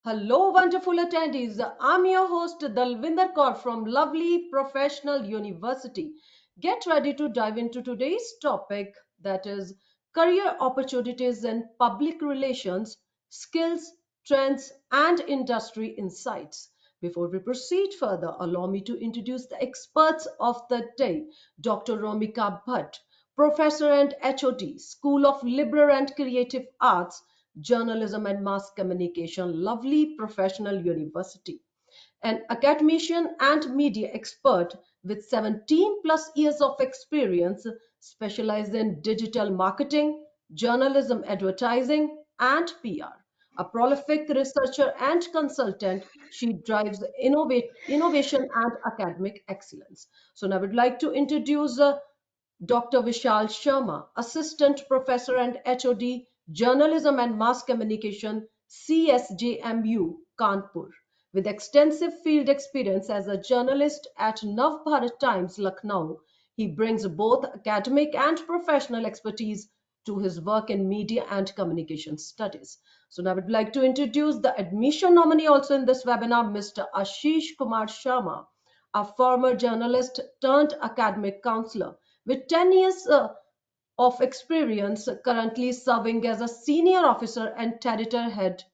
Hello, wonderful attendees. I'm your host, Dalvinder Kaur from Lovely Professional University. Get ready to dive into today's topic, that is career opportunities in public relations, skills, trends, and industry insights. Before we proceed further, allow me to introduce the experts of the day, Dr. Romika Bhatt, Professor and HOD, School of Liberal and Creative Arts, Journalism and Mass Communication, Lovely Professional University. An academician and media expert with 17 plus years of experience, specialized in digital marketing, journalism, advertising, and PR. A prolific researcher and consultant, she drives innovation and academic excellence. So now I would like to introduce Dr. Vishal Sharma, Assistant Professor and HOD, Journalism and Mass Communication, CSJMU, Kanpur. With extensive field experience as a journalist at Nav Bharat Times, Lucknow, he brings both academic and professional expertise to his work in media and communication studies. So now I would like to introduce the admission nominee also in this webinar, Mr. Ashish Kumar Sharma, a former journalist turned academic counselor with 10 years of experience, currently serving as a senior officer and editor head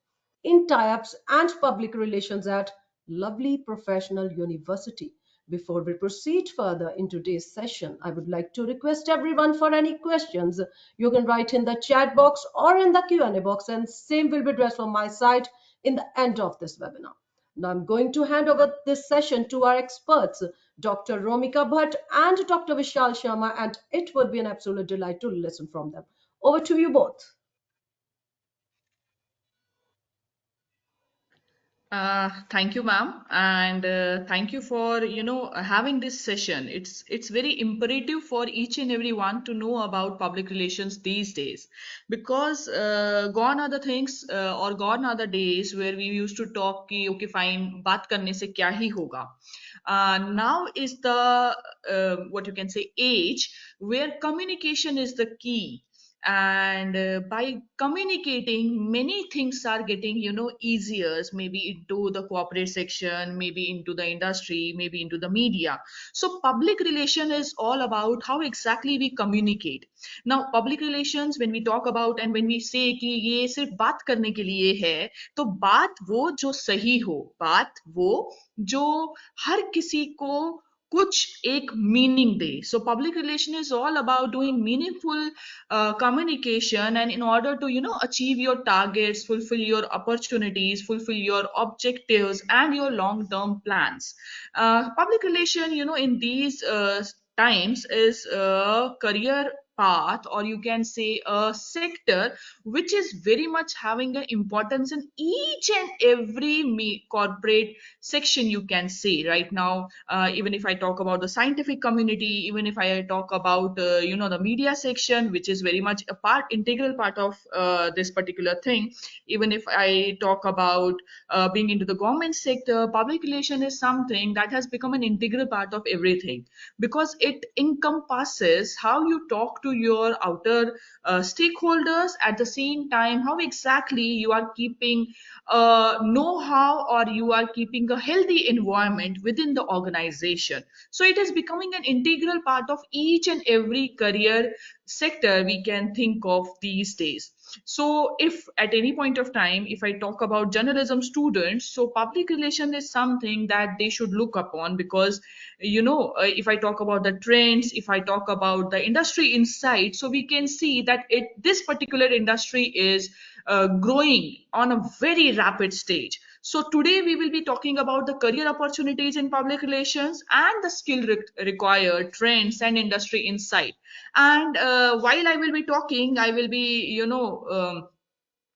in tie-ups and public relations at Lovely Professional University. Before we proceed further in today's session, I would like to request everyone for any questions. You can write in the chat box or in the Q&A box, and same will be addressed from my side in the end of this webinar. Now I'm going to hand over this session to our experts, Dr. Romika Bhatt and Dr. Vishal Sharma, and it would be an absolute delight to listen from them. Over to you both. Thank you, ma'am, and thank you for having this session. It's very imperative for each and every one to know about public relations these days, because gone are the things or gone are the days where we used to talk कि okay fine बात करने से क्या ही होगा. Now is the what you can say age where communication is the key, and by communicating many things are getting easier, maybe into the corporate section, maybe into the industry, maybe into the media. So public relation is all about how exactly we communicate. Now public relations, when we talk about and when we say कि ये सिर्फ बात करने के लिए है, तो बात वो जो सही हो, बात वो जो हर किसी को कुछ एक meaning they. So public relation is all about doing meaningful communication, and in order to achieve your targets, fulfill your opportunities, fulfill your objectives and your long term plans. Public relation, in these times is a career path, or you can say a sector, which is very much having an importance in each and every corporate section, you can say right now. Even if I talk about the scientific community, even if I talk about the media section, which is very much a integral part of this particular thing, even if I talk about being into the government sector, public relation is something that has become an integral part of everything, because it encompasses how you talk to your outer stakeholders, at the same time how exactly you are keeping know-how, or you are keeping a healthy environment within the organization. So it is becoming an integral part of each and every career sector we can think of these days. So if at any point of time, if I talk about journalism students, so public relation is something that they should look upon, because if I talk about the trends, if I talk about the industry insight, so we can see that this particular industry is growing on a very rapid stage. So today we will be talking about the career opportunities in public relations and the skill required, trends and industry insight. And while I will be talking, I will be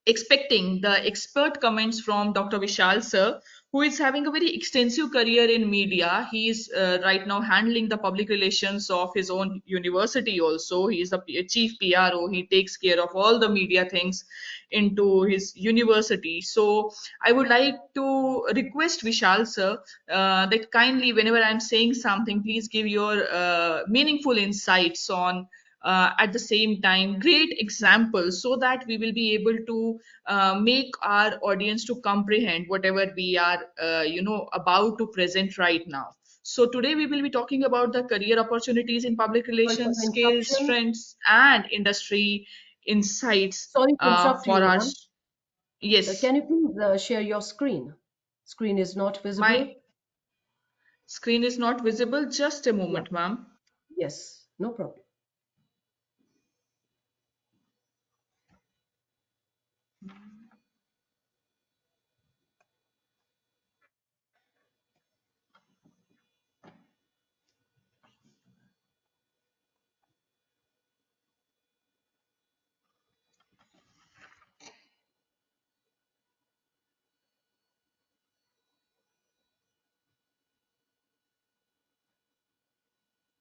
expecting the expert comments from Dr. Vishal sir, who is having a very extensive career in media. He is right now handling the public relations of his own university also. He is the chief PRO. He takes care of all the media things into his university. So I would like to request Vishal sir that kindly, whenever I'm saying something, please give your meaningful insights on at the same time great examples, so that we will be able to make our audience to comprehend whatever we are about to present right now. So today we will be talking about the career opportunities in public Sorry for relations, the skills, interruption. strengths, and industry insights Sorry to interrupt for you, our. ma'am. Yes, Can you please share your screen? Screen is not my visible. screen is not visible. Just a Yeah. moment, ma'am. Yes. No problem.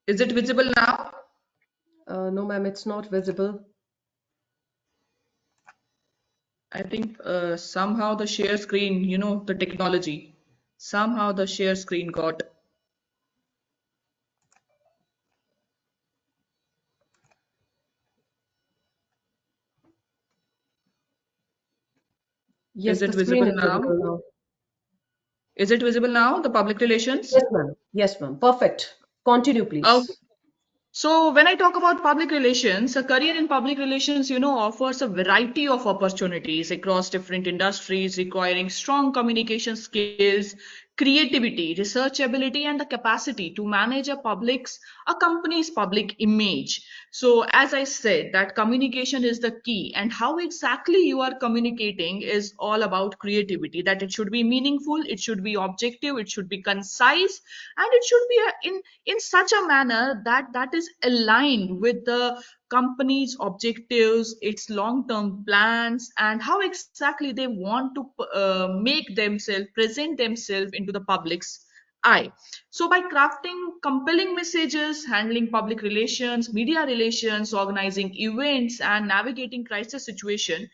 Is it visible now? No, ma'am, it's not visible. I think somehow the share screen, the technology, somehow the share screen got. Is Yes, the it screen visible is now? visible now. Is it visible now, the public relations? Yes, ma'am. Yes, ma'am. Perfect. Continue, Oh, please. so when I talk about public relations, a career in public relations, offers a variety of opportunities across different industries, requiring strong communication skills, creativity, research ability, and the capacity to manage a company's public image. So as I said, that communication is the key, and how exactly you are communicating is all about creativity. That it should be meaningful, it should be objective, it should be concise, and it should be in such a manner that is aligned with the company's objectives, its long term plans, and how exactly they want to make themselves present themselves into the public's eye. So by crafting compelling messages, handling public relations, media relations, organizing events, and navigating crisis situation,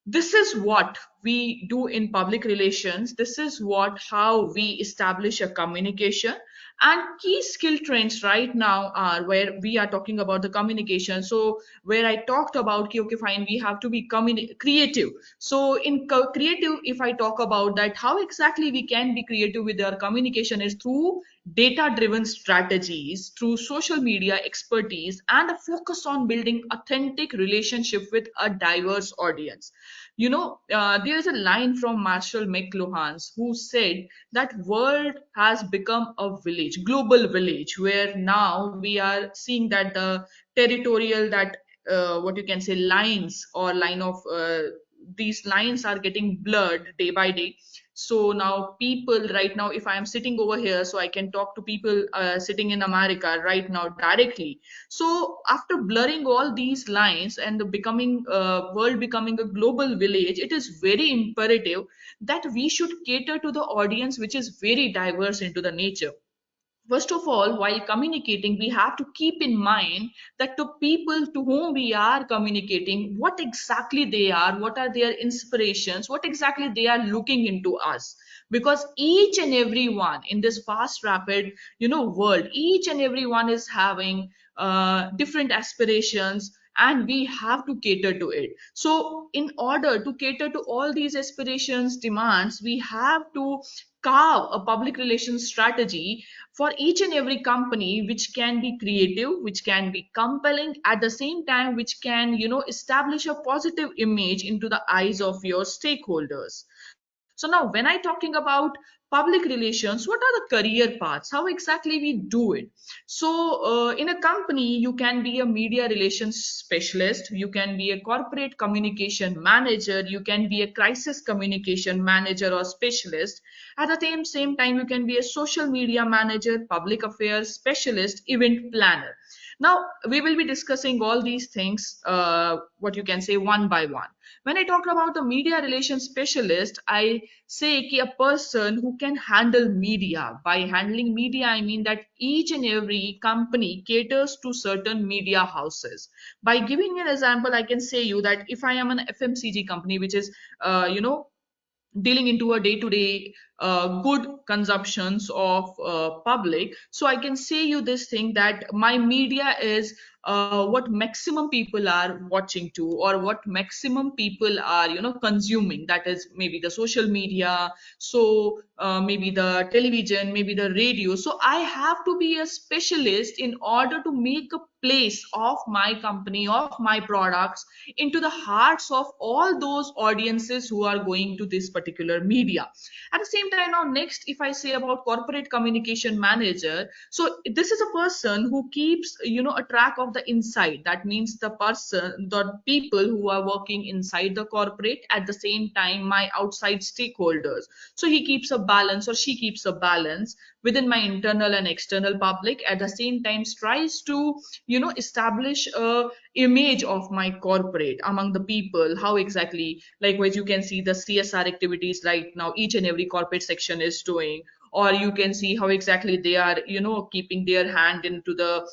this is what we do in public relations. This is what how we establish a communication. And key skill trends right now are where we are talking about the communication. So where I talked about, okay, okay, fine, we have to be creative. So in creative, if I talk about that, how exactly we can be creative with our communication is through data driven strategies, through social media expertise, and a focus on building authentic relationship with a diverse audience. There is a line from Marshall McLuhan who said that world has become a village, global village, where now we are seeing that the territorial, that what you can say, lines or line of these lines are getting blurred day by day. So now people right now, if I am sitting over here, so I can talk to people sitting in America right now directly. So after blurring all these lines and the becoming world becoming a global village, it is very imperative that we should cater to the audience which is very diverse into the nature. First of all, while communicating, we have to keep in mind that the people to whom we are communicating, what exactly they are, what are their inspirations, what exactly they are looking into us. Because each and every one in this fast, rapid, world, each and every one is having different aspirations, and we have to cater to it. So in order to cater to all these aspirations, demands, we have to carve a public relations strategy for each and every company, which can be creative, which can be compelling, at the same time which can establish a positive image into the eyes of your stakeholders. So now when I talking about public relations, what are the career paths, how exactly we do it? So in a company, you can be a media relations specialist, you can be a corporate communication manager, you can be a crisis communication manager or specialist. At the same time, you can be a social media manager, public affairs specialist, event planner. Now we will be discussing all these things, what you can say, one by one. When I talk about the media relations specialist, I say ki a person who can handle media. By handling media, I mean that each and every company caters to certain media houses. By giving an example, I can say you that if I am an FMCG company, which is dealing into a day-to-day good consumptions of public, so I can say you this thing that my media is what maximum people are watching to, or what maximum people are consuming, that is maybe the social media, so maybe the television, maybe the radio. So I have to be a specialist in order to make a place of my company, of my products, into the hearts of all those audiences who are going to this particular media. At the same time, now next, if I say about corporate communication manager, so this is a person who keeps a track of the inside. That means the people who are working inside the corporate, at the same time my outside stakeholders. So he keeps a balance, or she keeps a balance within my internal and external public. At the same time tries to establish a image of my corporate among the people. How exactly, likewise you can see the CSR activities right now each and every corporate section is doing, or you can see how exactly they are keeping their hand into the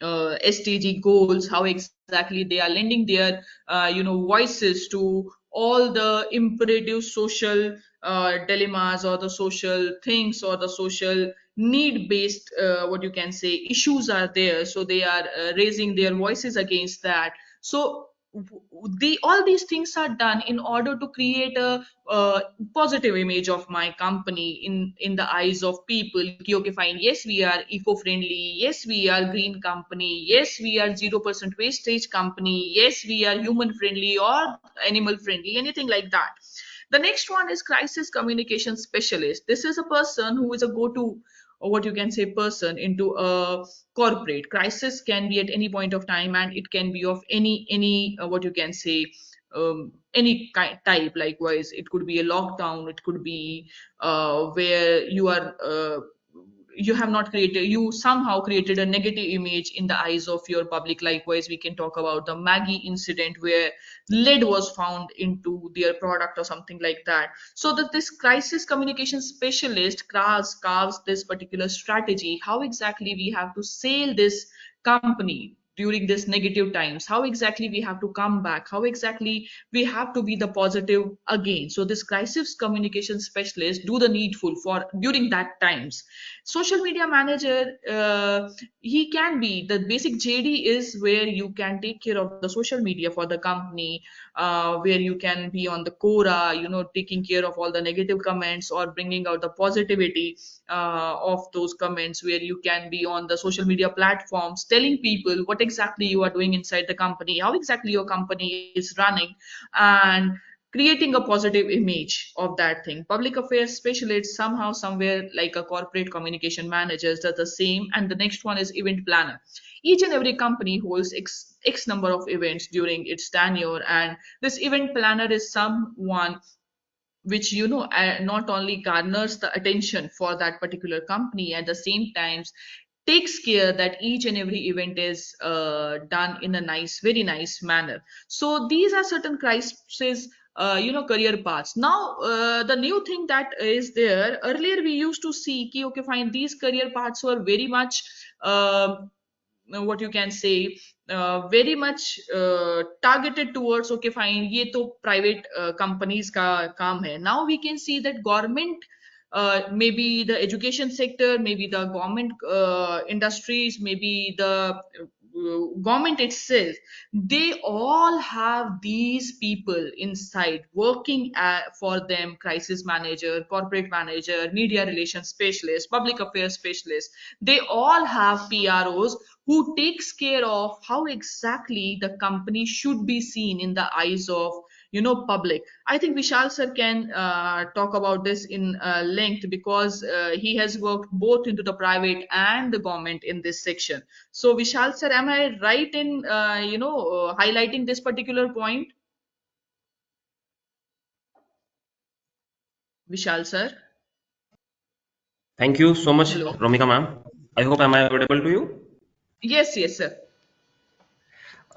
SDG goals, how exactly they are lending their voices to all the imperative social dilemmas, or the social things, or the social need based what you can say issues are there. So they are raising their voices against that. So all these things are done in order to create a positive image of my company in the eyes of people. कि, okay, fine, yes we are eco friendly, yes we are green company, yes we are 0% wastage company, yes we are human friendly or animal friendly, anything like that. The next one is crisis communication specialist. This is a person who is a go-to, or what you can say, person into a corporate. Crisis can be at any point of time, and it can be of any what you can say, any type. Likewise, it could be a lockdown, it could be where you have not created, you somehow created a negative image in the eyes of your public. Likewise, we can talk about the Maggie incident where lead was found into their product or something like that. So that this crisis communication specialist carves this particular strategy, how exactly we have to sail this company during this negative times, how exactly we have to come back, how exactly we have to be the positive again. So this crisis communication specialist do the needful for during that times. Social media manager, he can be the basic JD is where you can take care of the social media for the company, where you can be on the Quora, taking care of all the negative comments or bringing out the positivity of those comments, where you can be on the social media platforms telling people what exactly you are doing inside the company, how exactly your company is running, and creating a positive image of that thing. Public affairs specialist, somehow somewhere like a corporate communication manager, does the same. And the next one is event planner. Each and every company holds x number of events during its tenure, and this event planner is someone which not only garners the attention for that particular company, at the same times takes care that each and every event is done in a nice, very nice manner. So these are certain crisis career paths. Now the new thing that is there, earlier we used to see ki, okay fine, these career paths were very much what you can say, very much targeted towards, okay fine, ये तो private companies का काम है. Now we can see that government, maybe the education sector, maybe the government industries, maybe the government itself, they all have these people inside working for them: crisis manager, corporate manager, media relations specialist, public affairs specialist. They all have PROs who takes care of how exactly the company should be seen in the eyes of public. I think Vishal sir can talk about this in length, because he has worked both into the private and the government in this section. So Vishal sir, am I right in highlighting this particular point? Vishal sir. Thank you so much, Hello. Romika ma'am. I hope am I audible to you? Yes, yes sir.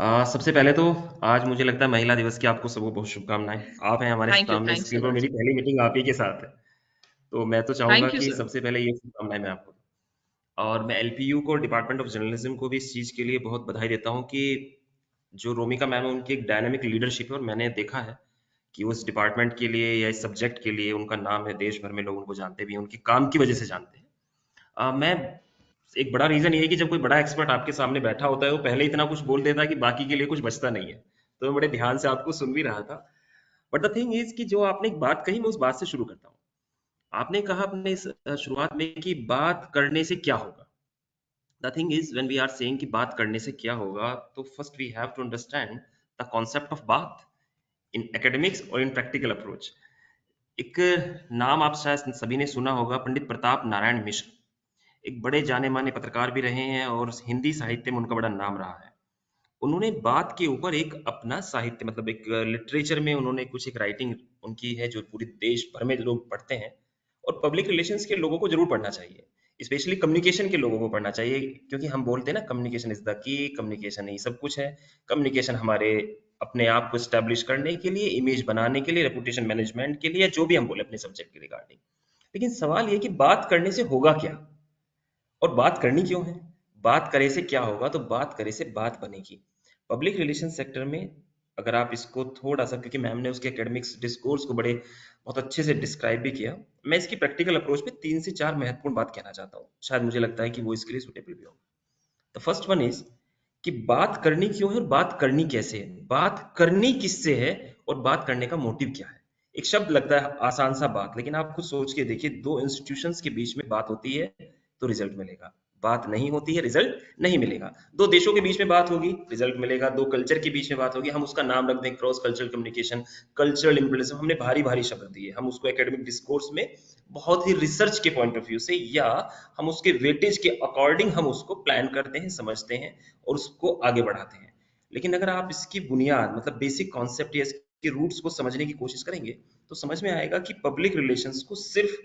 सबसे पहले तो आज मुझे लगता है महिला दिवस की आपको सबको बहुत शुभकामनाएं। आप हैं हमारे Thank you, सामने thanks a स्क्रीन पर, lot. मेरी पहली मीटिंग आप ही के साथ है, तो मैं तो चाहूंगा Thank you कि sir. सबसे पहले ये शुभकामनाएं मैं आपको दूं। और मैं एलपीयू को, डिपार्टमेंट ऑफ जर्नलिज्म को भी इस चीज के लिए बहुत बधाई देता हूँ कि जो रोमिका मैम है उनकी एक डायनामिक लीडरशिप है, और मैंने देखा है कि उस डिपार्टमेंट के लिए या इस सब्जेक्ट के लिए उनका नाम है, देश भर में लोग उनको जानते भी हैं, उनके काम की वजह से जानते हैं। मैं एक बड़ा रीजन ये है कि जब कोई बड़ा एक्सपर्ट आपके सामने बैठा होता है वो पहले इतना कुछ बोल देता है कि बाकी के लिए कुछ बचता नहीं है। तो मैं बड़े ध्यान से आपको सुन भी रहा था। बट द थिंग इज कि जो आपने एक बात कही, मैं उस बात से शुरू करता हूँ। आपने कहा अपने इस शुरुआत में कि बात करने से क्या होगा। The thing is when we are saying कि बात करने से क्या होगा, तो first we have to understand the concept of बात इन एकेडमिक्स और इन प्रैक्टिकल अप्रोच। एक नाम आप शायद सभी ने सुना होगा, पंडित प्रताप नारायण मिश्र। एक बड़े जाने माने पत्रकार भी रहे हैं और हिंदी साहित्य में उनका बड़ा नाम रहा है। उन्होंने बात के ऊपर एक अपना साहित्य, मतलब एक लिटरेचर में उन्होंने कुछ एक राइटिंग उनकी है जो पूरे देश भर में लोग पढ़ते हैं। और पब्लिक रिलेशंस के लोगों को जरूर पढ़ना चाहिए, स्पेशली कम्युनिकेशन के लोगों को पढ़ना चाहिए, क्योंकि हम बोलते हैं ना, communication is the key, communication ही सब कुछ है। कम्युनिकेशन हमारे अपने आप को स्टैब्लिश करने के लिए, इमेज बनाने के लिए, रेपुटेशन मैनेजमेंट के लिए, जो भी हम बोले अपने सब्जेक्ट के रिगार्डिंग। लेकिन सवाल ये कि बात करने से होगा क्या, और बात करनी क्यों है। बात करे से क्या होगा, तो बात करे से बात बनेगी। पब्लिक रिलेशन सेक्टर में अगर आप इसको थोड़ा सा, क्योंकि मैम ने उसके एकेडमिक्स डिस्कोर्स को बड़े बहुत अच्छे से डिस्क्राइब भी किया, मैं इसकी प्रैक्टिकल अप्रोच पे 3 से 4 महत्वपूर्ण बात कहना चाहता हूँ, शायद मुझे लगता है कि वो इसके लिए सुटेबल भी होगा। द फर्स्ट वन इज कि बात करनी क्यों है और बात करनी कैसे है, बात करनी किससे है और बात करने का मोटिव क्या है। एक शब्द लगता है आसान सा बात, लेकिन आप खुद सोच के देखिए, दो इंस्टीट्यूशंस के बीच में बात होती है तो रिजल्ट मिलेगा, बात नहीं होती है रिजल्ट नहीं मिलेगा। दो देशों के बीच में बात होगी, रिजल्ट मिलेगा। दो कल्चर के बीच में बात होगी, हम उसका नाम रख दें क्रॉस कल्चरल कम्युनिकेशन, कल्चरल इंप्लुएंस, हमने भारी भारी शब्द दिए, हम उसको एकेडमिक डिस्कोर्स में बहुत ही रिसर्च के पॉइंट ऑफ व्यू से, या हम उसके वेटेज के अकॉर्डिंग हम उसको प्लान करते हैं, समझते हैं और उसको आगे बढ़ाते हैं। लेकिन अगर आप इसकी बुनियाद, मतलब बेसिक कॉन्सेप्ट या इसके रूट्स को समझने की कोशिश करेंगे, तो समझ में आएगा कि पब्लिक रिलेशंस को सिर्फ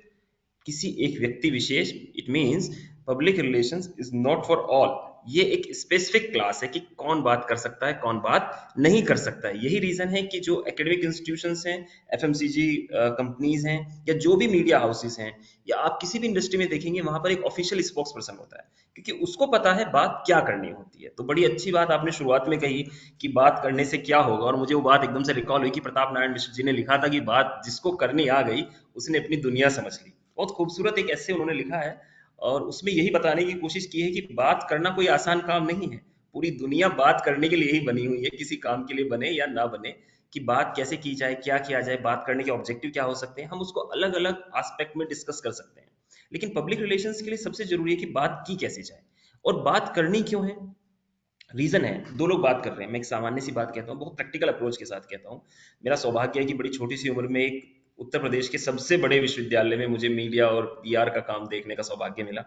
किसी एक व्यक्ति विशेष, it means public relations is not for all, ये एक स्पेसिफिक क्लास है कि कौन बात कर सकता है, कौन बात नहीं कर सकता है। यही रीजन है कि जो एकेडमिक इंस्टीट्यूशंस हैं, एफएमसीजी कंपनीज हैं, या जो भी मीडिया हाउसेस हैं, या आप किसी भी इंडस्ट्री में देखेंगे, वहां पर एक ऑफिशियल स्पोक्स पर्सन होता है, क्योंकि उसको पता है बात क्या करनी होती है। तो बड़ी अच्छी बात आपने शुरुआत में कही कि बात करने से क्या होगा, और मुझे वो बात एकदम से रिकॉल हुई कि प्रताप नारायण मिश्र जी ने लिखा था कि बात जिसको करनी आ गई उसने अपनी दुनिया समझ ली। बहुत खूबसूरत एक ऐसे उन्होंने लिखा है, और उसमें यही बताने की कोशिश की है कि बात करना कोई आसान काम नहीं है। पूरी दुनिया बात करने के लिए ही बनी हुई है, किसी काम के लिए बने या ना बने, कि बात कैसे की जाए, क्या किया जाए, बात करने के ऑब्जेक्टिव क्या हो सकते हैं, हम उसको अलग अलग एस्पेक्ट में डिस्कस कर सकते हैं। लेकिन पब्लिक रिलेशंस के लिए सबसे जरूरी है कि बात की कैसे जाए और बात करनी क्यों है। रीजन है, दो लोग बात कर रहे हैं, मैं एक सामान्य सी बात कहता हूँ, बहुत प्रैक्टिकल अप्रोच के साथ कहता हूँ। मेरा सौभाग्य है कि बड़ी छोटी सी उम्र में एक उत्तर प्रदेश के सबसे बड़े विश्वविद्यालय में मुझे मीडिया और पीआर का काम देखने का सौभाग्य मिला।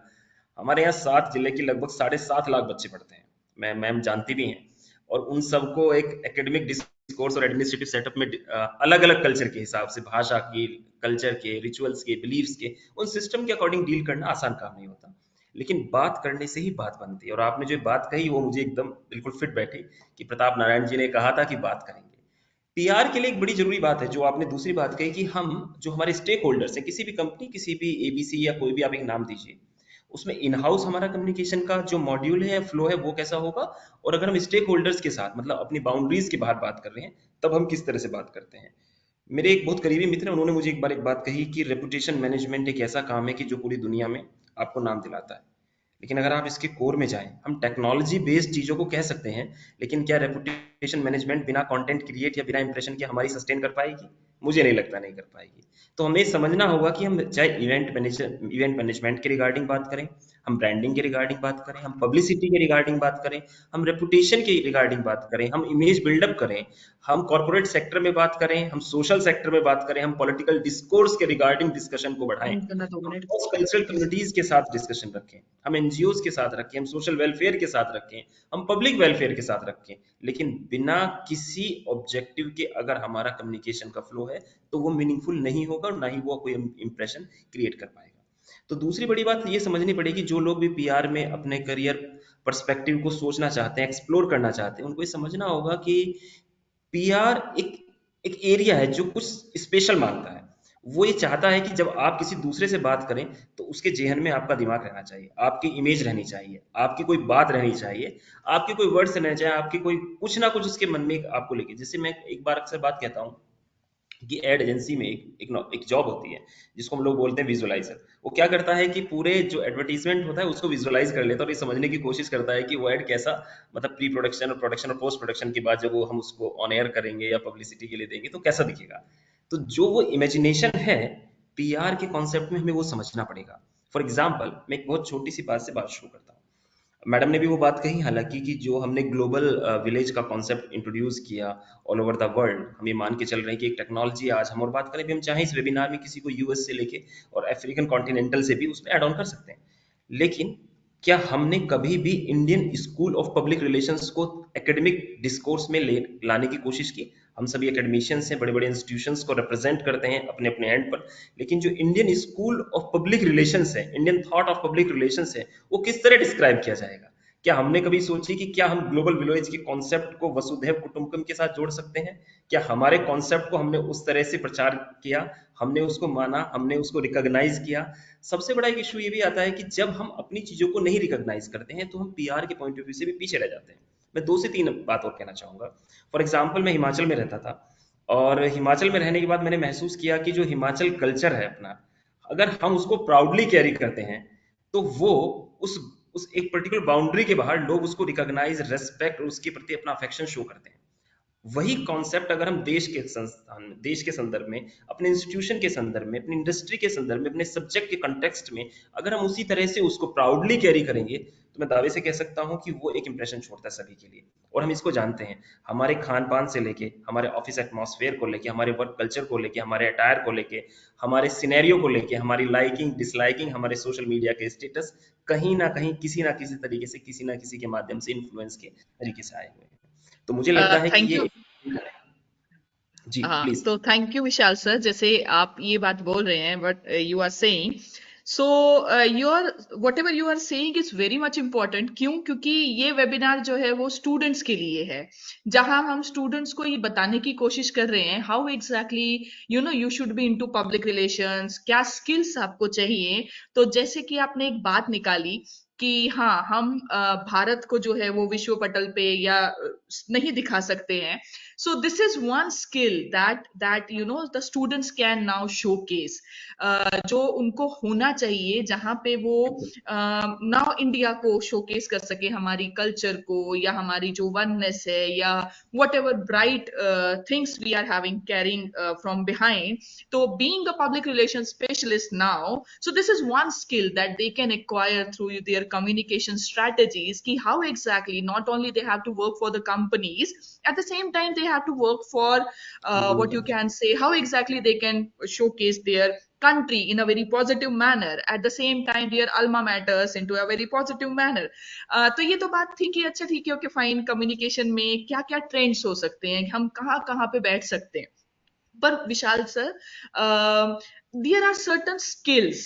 हमारे यहाँ 7 जिले के लगभग 7.5 लाख बच्चे पढ़ते हैं, मैम जानती भी हैं। और उन सबको एक एकेडमिक डिस्कोर्स और एडमिनिस्ट्रेटिव सेटअप में अलग अलग कल्चर के हिसाब से, भाषा की, कल्चर के, रिचुअल्स के, बिलीव्स के, उन सिस्टम के अकॉर्डिंग डील करना आसान काम नहीं होता। लेकिन बात करने से ही बात बनती है, और आपने जो बात कही वो मुझे एकदम बिल्कुल फिट बैठी, कि प्रताप नारायण जी ने कहा था कि बात करेंगे। पीआर के लिए एक बड़ी जरूरी बात है जो आपने दूसरी बात कही, कि हम जो हमारे स्टेक होल्डर्स हैं, किसी भी कंपनी, किसी भी एबीसी या कोई भी आप एक नाम दीजिए, उसमें इन हाउस हमारा कम्युनिकेशन का जो मॉड्यूल है, फ्लो है, वो कैसा होगा। और अगर हम स्टेक होल्डर्स के साथ, मतलब अपनी बाउंड्रीज के बाहर बात कर रहे हैं, तब हम किस तरह से बात करते हैं। मेरे एक बहुत करीबी मित्र हैं, उन्होंने मुझे एक बार एक बात कही कि रेपुटेशन मैनेजमेंट एक ऐसा काम है कि जो पूरी दुनिया में आपको नाम दिलाता है। लेकिन अगर आप इसके कोर में जाएं, हम टेक्नोलॉजी बेस्ड चीजों को कह सकते हैं, लेकिन क्या रेपुटेशन मैनेजमेंट बिना कंटेंट क्रिएट या बिना इंप्रेशन के हमारी सस्टेन कर पाएगी? मुझे नहीं लगता, नहीं कर पाएगी। तो हमें समझना होगा कि हम चाहे इवेंट मैनेजमेंट के रिगार्डिंग बात करें, हम ब्रांडिंग के रिगार्डिंग बात करें, हम पब्लिसिटी के रिगार्डिंग बात करें, हम रेपुटेशन के रिगार्डिंग बात करें, हम इमेज बिल्डअप करें, हम कॉर्पोरेट सेक्टर में बात करें, हम सोशल सेक्टर में बात करें, हम पॉलिटिकल डिस्कोर्स के रिगार्डिंग डिस्कशन को बढ़ाएं, एंड करना 2 मिनट क्रॉस कल्चरल कम्युनिटीज के साथ डिस्कशन रखें, हम एनजीओ के साथ रखें, हम सोशल वेलफेयर के साथ रखें, हम पब्लिक वेलफेयर के साथ रखें। लेकिन बिना किसी ऑब्जेक्टिव के अगर हमारा कम्युनिकेशन का फ्लो है, तो वो मीनिंगफुल नहीं होगा और ना ही वो कोई इंप्रेशन क्रिएट कर पाएगा। तो दूसरी बड़ी बात ये समझनी पड़ेगी, जो लोग भी पीआर में अपने करियर पर्सपेक्टिव को सोचना चाहते हैं, एक्सप्लोर करना चाहते हैं, उनको ये समझना होगा कि पीआर एक एक एरिया है जो कुछ स्पेशल मांगता है। वो ये चाहता है कि जब आप किसी दूसरे से बात करें, तो उसके जेहन में आपका दिमाग रहना चाहिए, आपकी इमेज रहनी चाहिए, आपकी कोई बात रहनी चाहिए, आपके कोई वर्ड्स रहने चाहिए, आपकी कोई कुछ ना कुछ उसके मन में आपको लेके। जैसे मैं एक बार अक्सर बात कहता हूँ कि एड एजेंसी में एक जॉब होती है जिसको हम लोग बोलते हैं विजुअलाइजर। वो क्या करता है कि पूरे जो एडवर्टीजमेंट होता है उसको विजुअलाइज कर लेता है और ये समझने की कोशिश करता है कि वो एड कैसा, मतलब प्री प्रोडक्शन और प्रोडक्शन और पोस्ट प्रोडक्शन के बाद जब वो हम उसको ऑन एयर करेंगे या पब्लिसिटी के लिए देंगे तो कैसा दिखेगा। तो जो वो इमेजिनेशन है पीआर के कॉन्सेप्ट में हमें वो समझना पड़ेगा। फॉर एग्जाम्पल मैं एक बहुत छोटी सी बात से बात शुरू करता हूँ। मैडम ने भी वो बात कही हालांकि कि जो हमने ग्लोबल विलेज का कॉन्सेप्ट इंट्रोड्यूस किया ऑल ओवर द वर्ल्ड, हम ये मान के चल रहे हैं कि एक टेक्नोलॉजी आज हम और बात करें भी, हम चाहें इस वेबिनार में किसी को यूएस से लेके और अफ्रीकन कॉन्टिनेंटल से भी उसमें ऐड ऑन कर सकते हैं। लेकिन क्या हमने कभी भी Indian school of public relations को एकेडमिक डिस्कोर्स में ले लाने की कोशिश की? हम सभी एकेडमिशियंस हैं, बड़े बड़े इंस्टीट्यूशंस को रिप्रेजेंट करते हैं अपने अपने एंड पर, लेकिन जो Indian school of public relations है, Indian thought of public relations है, वो किस तरह डिस्क्राइब किया जाएगा? क्या हमने कभी सोची कि क्या हम ग्लोबल विलेज के कॉन्सेप्ट को वसुधैव कुटुंबकम के साथ जोड़ सकते हैं? क्या हमारे कॉन्सेप्ट को हमने उस तरह से प्रचार किया, हमने उसको माना, हमने उसको रिकॉग्नाइज किया? सबसे बड़ा एक इशू ये भी आता है कि जब हम अपनी चीजों को नहीं रिकॉग्नाइज करते हैं तो हम पीआर के पॉइंट ऑफ व्यू से भी पीछे रह जाते हैं। मैं 2 से 3 बात और कहना चाहूंगा। फॉर एग्जाम्पल मैं हिमाचल में रहता था और हिमाचल में रहने के बाद मैंने महसूस किया कि जो हिमाचल कल्चर है अपना, अगर हम उसको प्राउडली कैरी करते हैं तो वो उस उस एक पर्टिकुलर बाउंड्री के बाहर लोग उसको रिकॉग्नाइज, रेस्पेक्ट और उसके प्रति अपना अफेक्शन शो करते हैं। वही कॉन्सेप्ट अगर हम देश के संस्थान में, देश के संदर्भ में, अपने इंस्टीट्यूशन के संदर्भ में, अपनी इंडस्ट्री के संदर्भ में, अपने सब्जेक्ट के कंटेक्स्ट में अगर हम उसी तरह से उसको प्राउडली कैरी करेंगे तो मैं दावे से कह सकता हूं कि वो एक इंप्रेशन छोड़ता है सभी के लिए। और हम इसको जानते हैं, हमारे खान पान से लेके, हमारे ऑफिस एटमॉस्फेयर को लेके, हमारे वर्क कल्चर को लेके, हमारे अटायर को लेके, हमारे सिनेरियो को लेके, हमारी लाइकिंग डिसलाइकिंग, हमारे सोशल मीडिया के स्टेटस, कहीं ना कहीं किसी ना किसी तरीके से, किसी ना किसी के माध्यम से इन्फ्लुएंस के तरीके से आए हुए हैं। तो मुझे लगता है कि थैंक ये, यू। जी हाँ, प्लीज। तो थैंक यू विशाल सर। जैसे आप ये बात बोल रहे हैं, but you are saying, so your whatever you are saying is very much important. क्यों? क्योंकि ये वेबिनार जो है वो स्टूडेंट्स के लिए है, जहां हम स्टूडेंट्स को ये बताने की कोशिश कर रहे हैं how exactly you should be into public relations, क्या स्किल्स आपको चाहिए। तो जैसे कि आपने एक बात निकाली कि हाँ, हम भारत को जो है वो विश्व पटल पे या नहीं दिखा सकते हैं। So this is one skill that the students can now showcase, जो उनको होना चाहिए, जहां पे वो नाउ इंडिया को शोकेस कर सके, हमारी कल्चर को, या हमारी जो वननेस है, या whatever bright things we are having caring from behind. तो being a public relation specialist now, so this is one skill that they can acquire through their communication strategies, ki how exactly not only they have to work for the companies, at the same time they have to work for what you can say, how exactly they can showcase their country in a very positive manner, at the same time their alma matters into a very positive manner. तो ये तो बात थी कि अच्छा ठीक है, okay fine, communication में क्या क्या ट्रेंड्स हो सकते हैं, हम कहाँ कहाँ पे बैठ सकते हैं। पर Vishal sir, there are certain skills,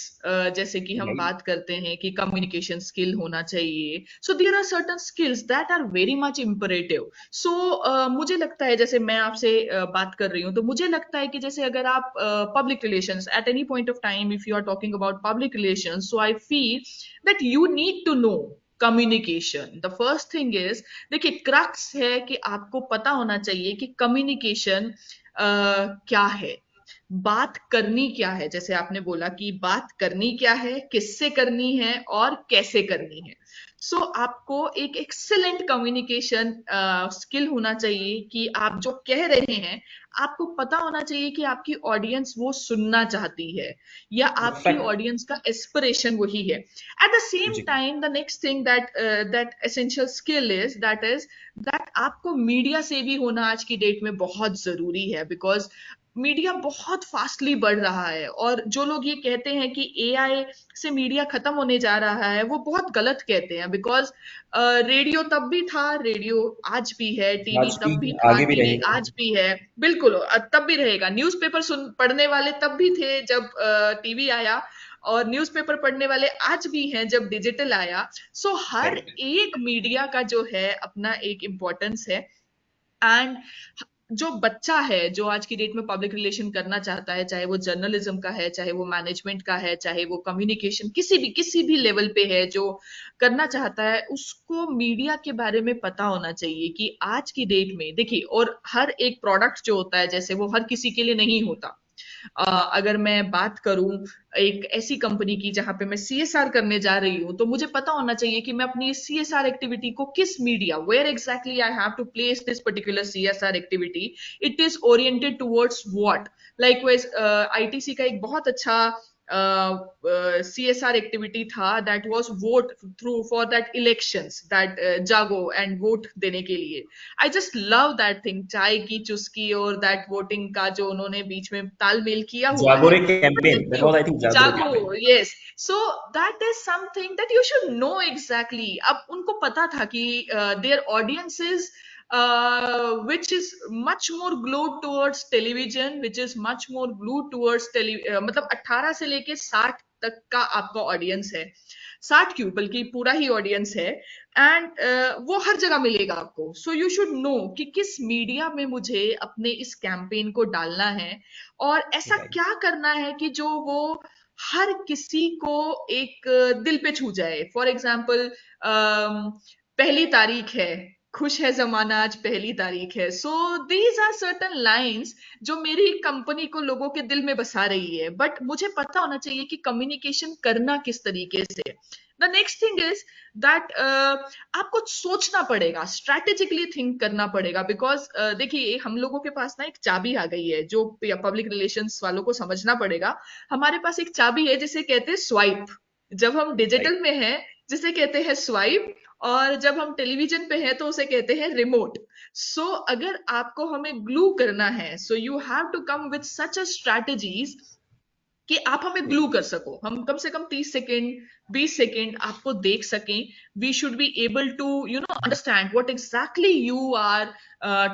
जैसे कि हम बात करते हैं कि कम्युनिकेशन स्किल होना चाहिए, so there are certain skills that are very much imperative. सो मुझे लगता है, जैसे मैं आपसे बात कर रही हूँ, तो मुझे लगता है कि जैसे अगर आप public relations at any point of time, if you are talking about public relations, so I feel that you need to know communication. The first thing is, देखिए क्रक्स है कि आपको पता होना चाहिए कि कम्युनिकेशन क्या है, बात करनी क्या है। जैसे आपने बोला कि बात करनी क्या है, किससे करनी है और कैसे करनी है। सो आपको एक एक्सेलेंट कम्युनिकेशन स्किल होना चाहिए कि आप जो कह रहे हैं, आपको पता होना चाहिए कि आपकी ऑडियंस वो सुनना चाहती है, या आपकी परफेक्ट। ऑडियंस का एस्पिरेशन वही है। एट द सेम जी। Time the next thing that essential skill is that आपको मीडिया से भी होना आज की डेट में बहुत जरूरी है, बिकॉज मीडिया बहुत फास्टली बढ़ रहा है। और जो लोग ये कहते हैं कि एआई से मीडिया खत्म होने जा रहा है, वो बहुत गलत कहते हैं, बिकॉज रेडियो तब भी था, रेडियो आज भी है, टीवी आज भी तब भी है, था, आगे भी टीवी रहेगा। आज भी है, बिल्कुल तब भी रहेगा। न्यूज़पेपर सुन पढ़ने वाले तब भी थे जब टीवी आया, और न्यूज़पेपर पढ़ने वाले आज भी हैं जब डिजिटल आया। सो हर करेक्ट। एक मीडिया का जो है अपना एक इम्पोर्टेंस है। एंड जो बच्चा है जो आज की डेट में पब्लिक रिलेशन करना चाहता है, चाहे वो जर्नलिज्म का है, चाहे वो मैनेजमेंट का है, चाहे वो कम्युनिकेशन किसी भी लेवल पे है, जो करना चाहता है, उसको मीडिया के बारे में पता होना चाहिए कि आज की डेट में देखिए, और हर एक प्रोडक्ट जो होता है जैसे वो हर किसी के लिए नहीं होता। अगर मैं बात करूं एक ऐसी कंपनी की जहां पे मैं सीएसआर करने जा रही हूं, तो मुझे पता होना चाहिए कि मैं अपनी सीएसआर एक्टिविटी को किस media, where exactly I have to place this particular CSR activity, it is oriented towards what. Likewise ITC का एक बहुत अच्छा CSR activity था, that was vote through for that elections, that जागो and vote देने के लिए। I just love that thing, चाय की चुस्की और that voting का जो उन्होंने बीच में तालमेल किया हुआ है। Jaago Re But campaign, if that you was I think Jaago Re Jaago, campaign. yes, so that is something that you should know exactly। अब उनको पता था कि their audiences which is much more glued towards television, which is much more glued towards मतलब 18 से लेके 60 तक का आपका ऑडियंस है। 60 क्यों, बल्कि पूरा ही ऑडियंस है। एंड वो हर जगह मिलेगा आपको। सो यू शुड नो कि किस मीडिया में मुझे अपने इस कैंपेन को डालना है और ऐसा राइट। क्या करना है कि जो वो हर किसी को एक दिल पे छू जाए। फॉर एग्जाम्पल, पहली तारीख है, खुश है जमाना आज पहली तारीख है। So these are certain lines जो मेरी कंपनी को लोगों के दिल में बसा रही है। बट मुझे पता होना चाहिए कि कम्युनिकेशन करना किस तरीके से। The next thing is that आपको सोचना पड़ेगा, स्ट्रैटेजिकली थिंक करना पड़ेगा। बिकॉज देखिए, हम लोगों के पास ना एक चाबी आ गई है जो पब्लिक रिलेशंस वालों को समझना पड़ेगा। हमारे पास एक चाबी है जिसे कहते हैं स्वाइप। जब हम राइट। डिजिटल में हैं जिसे कहते हैं स्वाइप, और जब हम टेलीविजन पे हैं तो उसे कहते हैं रिमोट। सो अगर आपको हमें ग्लू करना है, so you have to come with such a strategies कि आप हमें ग्लू कर सको। हम कम से कम 30 सेकेंड, 20 सेकेंड आपको देख सकें। We should be able to understand what exactly you are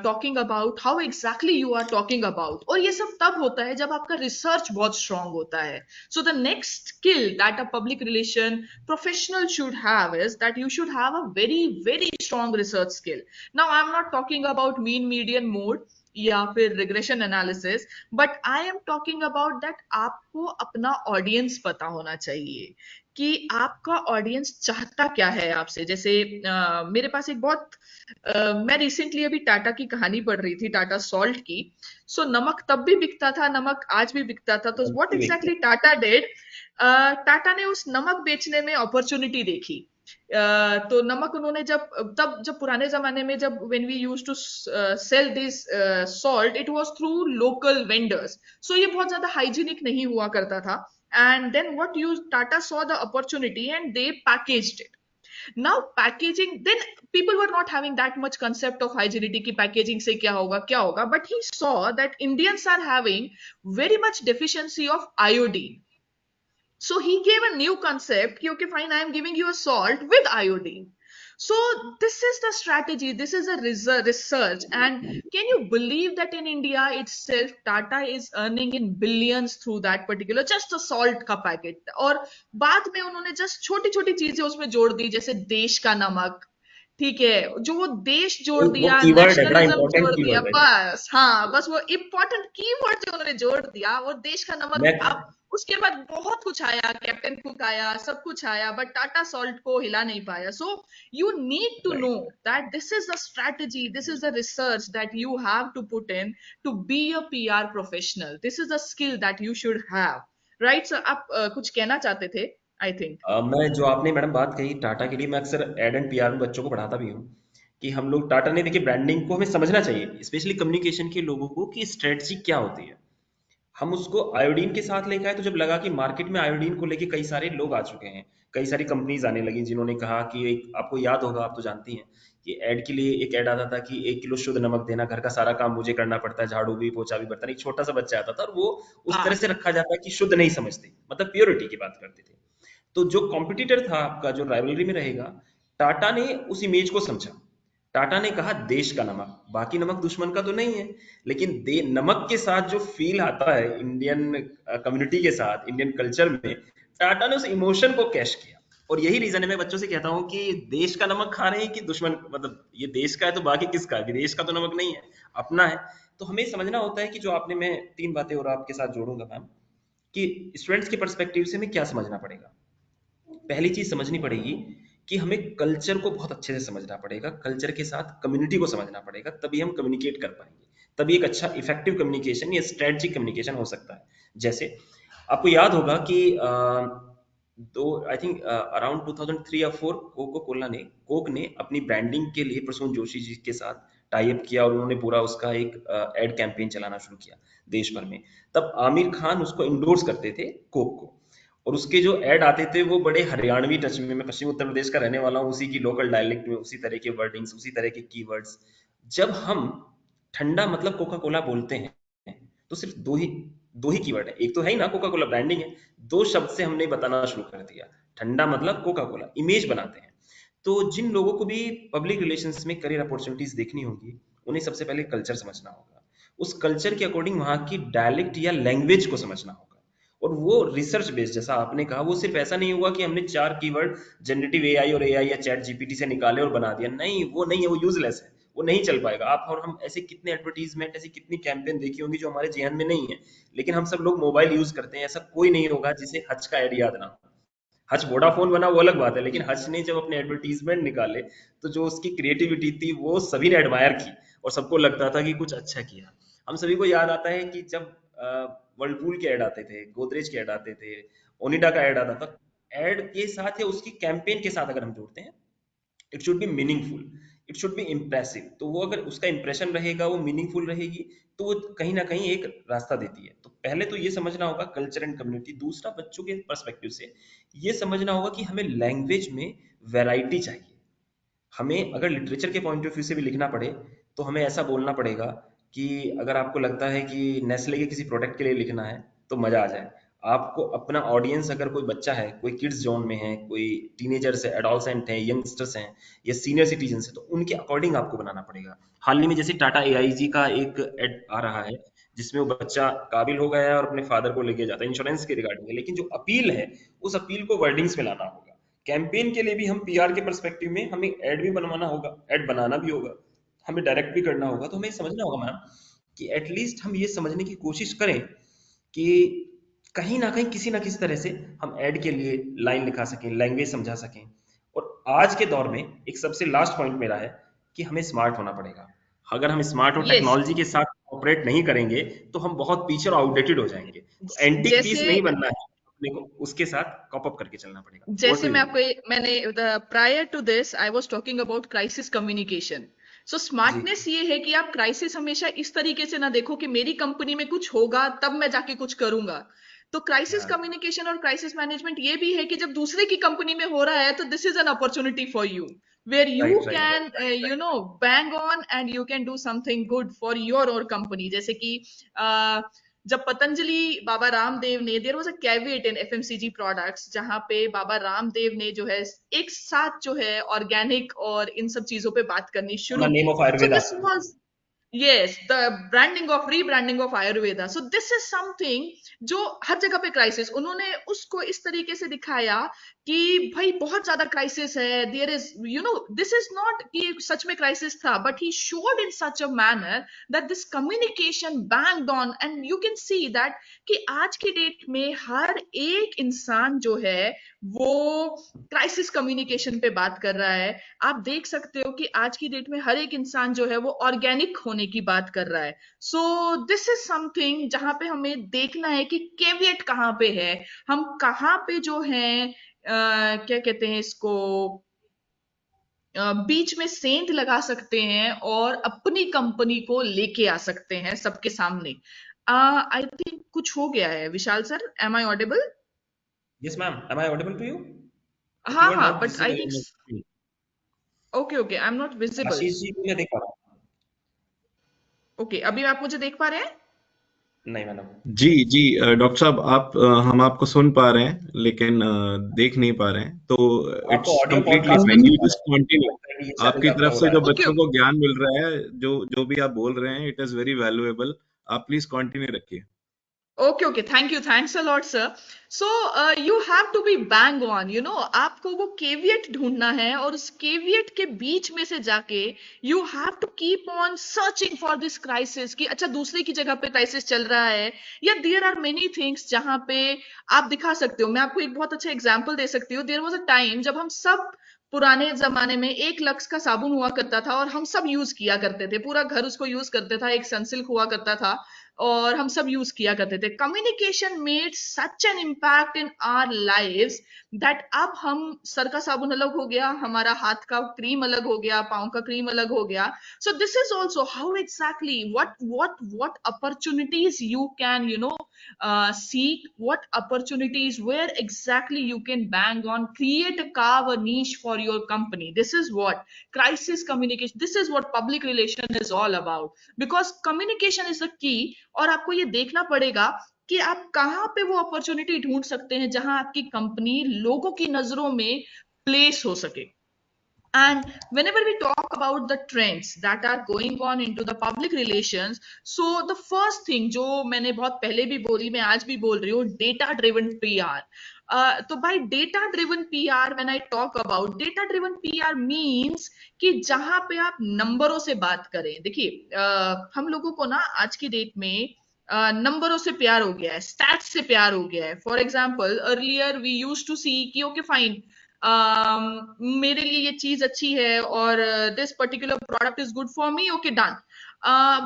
talking about, how exactly you are talking about. और ये सब तब होता है जब आपका रिसर्च बहुत स्ट्रांग होता है। So the next skill that a public relation professional should have is that you should have a very strong research skill. Now I'm not talking about mean median mode या फिर regression analysis, but I am talking about that आपको अपना audience पता होना चाहिए कि आपका audience चाहता क्या है आपसे। जैसे मेरे पास एक बहुत मैं रिसेंटली अभी टाटा की कहानी पढ़ रही थी, टाटा सॉल्ट की। सो नमक तब भी बिकता था, नमक आज भी बिकता था। तो what exactly Tata did, Tata ने उस नमक बेचने में अपॉर्चुनिटी देखी। तो नमक उन्होंने जब पुराने जमाने में जब when we used to sell this salt, it was through local vendors. सो ये बहुत ज्यादा हाइजीनिक नहीं हुआ करता था। And then what you Tata saw the opportunity and they packaged it. Now packaging, then people were not having that much concept of hygienity ki packaging se kya hoga, but he saw that Indians are having very much deficiency of iodine. So he gave a new concept ki, okay fine, I am giving you a salt with iodine. So this is the strategy, this is a research. And can you believe that in India itself Tata is earning in billions through that particular just a salt ka packet। और बाद में उन्होंने just छोटी छोटी चीजें उसमें जोड़ दी, जैसे देश का नमक। ठीक है, जो वो देश जोड़ वो दिया, कीवर्ड है, बड़ा नेशनलिज्म इंपॉर्टेंट जोड़ दिया, कीवर्ड है। बस हाँ, बस वो इंपॉर्टेंट कीवर्ड जो उन्होंने जोड़ दिया, वो देश का नमक। मैं अब उसके बाद बहुत कुछ आया, कैप्टन कुक आया, सब कुछ आया, बट टाटा सॉल्ट को हिला नहीं पाया। So you need to know right. That this is the strategy, this is the research that you have to put in to be a PR professional. This is the skill that you should have. Right sir, आप कुछ कहना चाहते थे, I think. मैं जो आपने madam बात कही टाटा के लिए, मैं अक्सर एड एंड पीआर में बच्चों को पढ़ाता भी हूँ कि हम लोग टाटा ने देखिए ब्रांडिंग को हमें समझना चाहिए, स्पेशली कम्युनिकेशन के लोगों को कि स्ट्रेटजी क्या होती है। हम उसको आयोडीन के साथ लेके आए तो जब लगा कि मार्केट में आयोडीन को लेके कई सारे लोग आ चुके हैं, कई सारी कंपनीज आने लगी जिन्होंने कहा कि एक आपको याद होगा, आप तो जानती हैं कि ऐड के लिए एक ऐड आता था कि 1 किलो शुद्ध नमक देना, घर का सारा काम मुझे करना पड़ता है, झाड़ू भी पोछा भी बर्तन। एक छोटा सा बच्चा आता था और वो उस तरह हाँ, से रखा जाता है कि शुद्ध नहीं समझते, मतलब प्योरिटी की बात करते थे। तो जो कॉम्पिटिटर था आपका, जो राइवलरी में रहेगा, टाटा ने उस इमेज को समझा। टाटा ने कहा देश का नमक, बाकी नमक दुश्मन का तो नहीं है, लेकिन दे नमक के साथ जो फील आता है इंडियन कम्युनिटी के साथ, इंडियन कल्चर में, टाटा ने उस इमोशन को कैश किया और यही रीजन है, मैं बच्चों से कहता हूँ कि देश का नमक खा रहे हैं कि दुश्मन, मतलब ये देश का है तो बाकी किसका है? विदेश का तो नमक नहीं है, अपना है। तो हमें समझना होता है कि जो आपने, मैं 3 बातें और आपके साथ जोड़ूंगा मैम, कि स्टूडेंट्स के पर्सपेक्टिव से हमें क्या समझना पड़ेगा। पहली चीज समझनी पड़ेगी कि हमें कल्चर को बहुत अच्छे से समझना पड़ेगा, कल्चर के साथ कम्युनिटी को समझना पड़ेगा, तभी हम कम्युनिकेट कर पाएंगे, तभी एक अच्छा इफेक्टिव कम्युनिकेशन या स्ट्रेटजिक कम्युनिकेशन हो सकता है। जैसे आपको याद होगा कि दो आई थिंक अराउंड 2003 या 4 कोक ने अपनी ब्रांडिंग के लिए प्रसून जोशी जी के साथ टाई अप किया और उन्होंने पूरा उसका एक एड कैंपेन चलाना शुरू किया देश भर में। तब आमिर खान उसको इंडोर्स करते थे कोक को, और उसके जो ऐड आते थे वो बड़े हरियाणवी टच में, मैं पश्चिम उत्तर प्रदेश का रहने वाला हूँ, उसी की लोकल डायलेक्ट में उसी तरह के वर्डिंग्स, उसी तरह के कीवर्ड्स। जब हम ठंडा मतलब कोका कोला बोलते हैं तो सिर्फ दो ही कीवर्ड है, एक तो है ही ना कोका कोला ब्रांडिंग है, दो शब्द से हमने बताना शुरू कर दिया, ठंडा मतलब कोका कोला, इमेज बनाते हैं। तो जिन लोगों को भी पब्लिक रिलेशंस में करियर अपॉर्चुनिटीज देखनी होगी, उन्हें सबसे पहले कल्चर समझना होगा, उस कल्चर के अकॉर्डिंग वहां की डायलेक्ट या लैंग्वेज को समझना होगा। और वो रिसर्च बेस्ड, जैसा आपने कहा, वो सिर्फ ऐसा नहीं हुआ कि हमने 4 कीवर्ड जनरेटिव एआई और एआई या चैट जीपीटी से निकाले और बना दिया, नहीं, वो नहीं है, वो यूजलेस है, वो नहीं चल पाएगा। आप और हम ऐसे कितने एडवर्टीजमेंट, ऐसी कितनी कैंपेन देखी होंगी जो हमारे जेहन में नहीं है, लेकिन हम सब लोग मोबाइल यूज करते हैं। ऐसा कोई नहीं होगा जिसे हच का ऐड याद ना हो। हच वोडाफोन बना वो अलग बात है, लेकिन हच ने जब अपने एडवर्टीजमेंट निकाले तो जो उसकी क्रिएटिविटी थी वो सभी ने एडमायर की, और सबको लगता था कि कुछ अच्छा किया। हम सभी को याद आता है कि जब वर्लपूल के ऐड आते थे, गोदरेज के ऐड आते थे, ओनिडा का ऐड आता था, ऐड के साथ या उसकी कैंपेन के साथ अगर हम जोड़ते हैं, it should be meaningful, it should be impressive. तो वो अगर उसका इंप्रेशन रहेगा, वो मीनिंगफुल रहेगी, तो वो कहीं ना कहीं एक रास्ता देती है। तो पहले तो ये समझना होगा कल्चर एंड कम्युनिटी। दूसरा, बच्चों के पर्सपेक्टिव से ये समझना होगा कि हमें लैंग्वेज में वैरायटी चाहिए। हमें अगर लिटरेचर के पॉइंट ऑफ व्यू से भी लिखना पड़े तो हमें ऐसा बोलना पड़ेगा कि अगर आपको लगता है कि नेस्ले के किसी प्रोडक्ट के लिए लिखना है तो मजा आ जाए। आपको अपना ऑडियंस, अगर कोई बच्चा है, कोई किड्स जोन में है, कोई टीनेजर्स है, एडोलसेंट है, यंगस्टर्स हैं, या सीनियर सिटीजन है, तो उनके अकॉर्डिंग आपको बनाना पड़ेगा। हाल ही में जैसे टाटा एआईजी का एक एड आ रहा है जिसमें वो बच्चा काबिल हो गया है और अपने फादर को लेके जाता है, इंश्योरेंस के रिगार्डिंग है, लेकिन जो अपील है उस अपील को वर्डिंग्स में लाना होगा। कैंपेन के लिए भी हम पीआर के पर्सपेक्टिव में हमें ऐड भी बनवाना होगा, ऐड बनाना भी होगा, हमें डायरेक्ट भी करना होगा। तो हमें समझना होगा मैम कि एटलीस्ट हम ये समझने की कोशिश करें कि कहीं ना कहीं किसी ना किसी तरह से हम ऐड के लिए लाइन लिखा सकें, लैंग्वेज समझा सकें। और आज के दौर में एक सबसे लास्ट पॉइंट मेरा है कि हमें स्मार्ट होना पड़ेगा। अगर हम स्मार्ट और यस। टेक्नोलॉजी के साथ ऑपरेट नहीं करेंगे तो हम बहुत पीछे और आउटडेटेड हो जाएंगे। तो एंटिक पीस जैसे नहीं बनना है अपने को, उसके साथ कॉप अप करके चलना पड़ेगा। ओवर जैसे टू मैं यू। आपको मैंने prior to this I was talking about crisis communication. So जी। स्मार्टनेस ये है कि आप क्राइसिस हमेशा इस तरीके से ना देखो कि मेरी कंपनी में कुछ होगा तब मैं जाके कुछ करूंगा। तो क्राइसिस हाँ, कम्युनिकेशन और क्राइसिस मैनेजमेंट ये भी है कि जब दूसरे की कंपनी में हो रहा है तो this is an opportunity for you where you right right can bang on and you can do something good for your और कंपनी। जैसे कि जब पतंजलि बाबा रामदेव ने, there was a caveat in FMCG products जहां पे बाबा रामदेव ने जो है एक साथ जो है ऑर्गेनिक और इन सब चीजों पे बात करनी ऑन द शुरू नेम की। Of so Ayurveda. This was yes, the rebranding of ayurveda. So this is something जो हर जगह पे क्राइसिस, उन्होंने उसको इस तरीके से दिखाया कि भाई बहुत ज्यादा क्राइसिस है, there is this is not कि सच में क्राइसिस था, but he showed in such a manner that this communication banged on and you can see that कि आज की डेट में हर एक इंसान जो है वो क्राइसिस कम्युनिकेशन पे बात कर रहा है। आप देख सकते हो कि आज की डेट में हर एक इंसान जो है वो ऑर्गेनिक होने की बात कर रहा है। सो दिस इज समथिंग जहां पे हमें देखना है कि केवियट कहाँ पे है, हम कहाँ पे जो है क्या कहते हैं इसको, बीच में सेंध लगा सकते हैं और अपनी कंपनी को लेके आ सकते हैं सबके सामने। आई थिंक कुछ हो गया है Vishal sir, am I audible? Yes ma'am, am I audible to you? But हाँ यू आर हाँ, not but I visible think in screen. Okay okay, I am not visible. Ashish ji को मैं देख पा रहा हूँ। ओके, अभी आप मुझे देख पा रहे हैं? नहीं मैडम। जी जी डॉक्टर साहब आप हम आपको सुन पा रहे हैं लेकिन देख नहीं पा रहे हैं तो आपको इट्स ऑडियो कंप्लीटली पॉडकास्ट में फाइन, दिख यू पा रहा जस्ट है, मुझे कंटिन्यू। लगता है कि ये चैलेंज आपकी आपका तरफ हो से रहा जो है। ओके बच्चों को ज्ञान मिल रहा है, जो जो भी आप बोल रहे हैं, इट इज वेरी वैल्यूएबल। आप प्लीज कंटिन्यू रखिए। Okay, thank you, thanks a lot, sir. So you have to be bang on, आपको वो caveat ढूंढना है, और उस caveat के बीच में से जाके you have to keep on searching for this crisis, कि अच्छा दूसरे की जगह पे crisis चल रहा है, या there are many things जहां पे आप दिखा सकते हो. मैं आपको एक बहुत अच्छा example दे सकती हूँ. There was a time जब हम सब पुराने जमाने में एक लक्स का साबुन हुआ करता था, और हम सब यूज किया करते थे, पूरा घर उसको यूज करते था. एक सनसिल्क हुआ करता था, और हम सब यूज किया करते थे. Communication made such an impact in our lives that अब हम सर का साबुन अलग हो गया, हमारा हाथ का क्रीम अलग हो गया, पाँव का क्रीम अलग हो गया. So this is also how exactly what opportunities you can seek, what opportunities, where exactly you can bang on, create a carve a niche for your company. This is what crisis communication, this is what public relation is all about, because communication is the key. और आपको ये देखना पड़ेगा कि आप कहाँ पे वो अपॉर्चुनिटी ढूंढ सकते हैं जहां आपकी कंपनी लोगों की नजरों में प्लेस हो सके. And whenever we talk about the trends that are going on into the public relations, so the first thing जो मैंने बहुत पहले भी बोली, मैं आज भी बोल रही हूँ, data driven PR. तो by data driven PR, when I talk about data driven PR means कि जहां पे आप नंबरों से बात करें. देखिए हम लोगों को ना आज की डेट में नंबरों से प्यार हो गया है, स्टैट्स से प्यार हो गया है. For example earlier we use to see कि ओके फाइन, मेरे लिए ये चीज अच्छी है, और this particular product is good for me, okay done.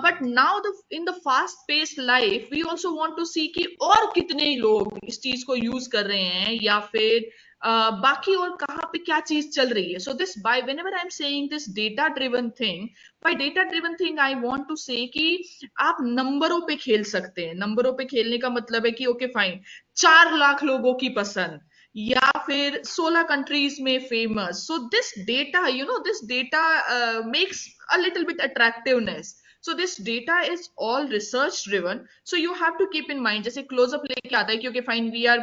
But now in the fast paced life we also want to see कि और कितने लोग इस चीज को यूज कर रहे हैं, या फिर बाकी और कहाँ पे क्या चीज चल रही है. So this by whenever I am saying this data driven thing, by data driven thing I want to say कि आप नंबरों पे खेल सकते हैं. नंबरों पे खेलने का मतलब है कि ओके फाइन, 4 लाख लोगों की पसंद, या फिर 16 कंट्रीज में famous. So this data, this data makes a little bit attractiveness. So this data is all research driven. So you have to keep in mind, जैसे close up लेके आता है कि okay fine we are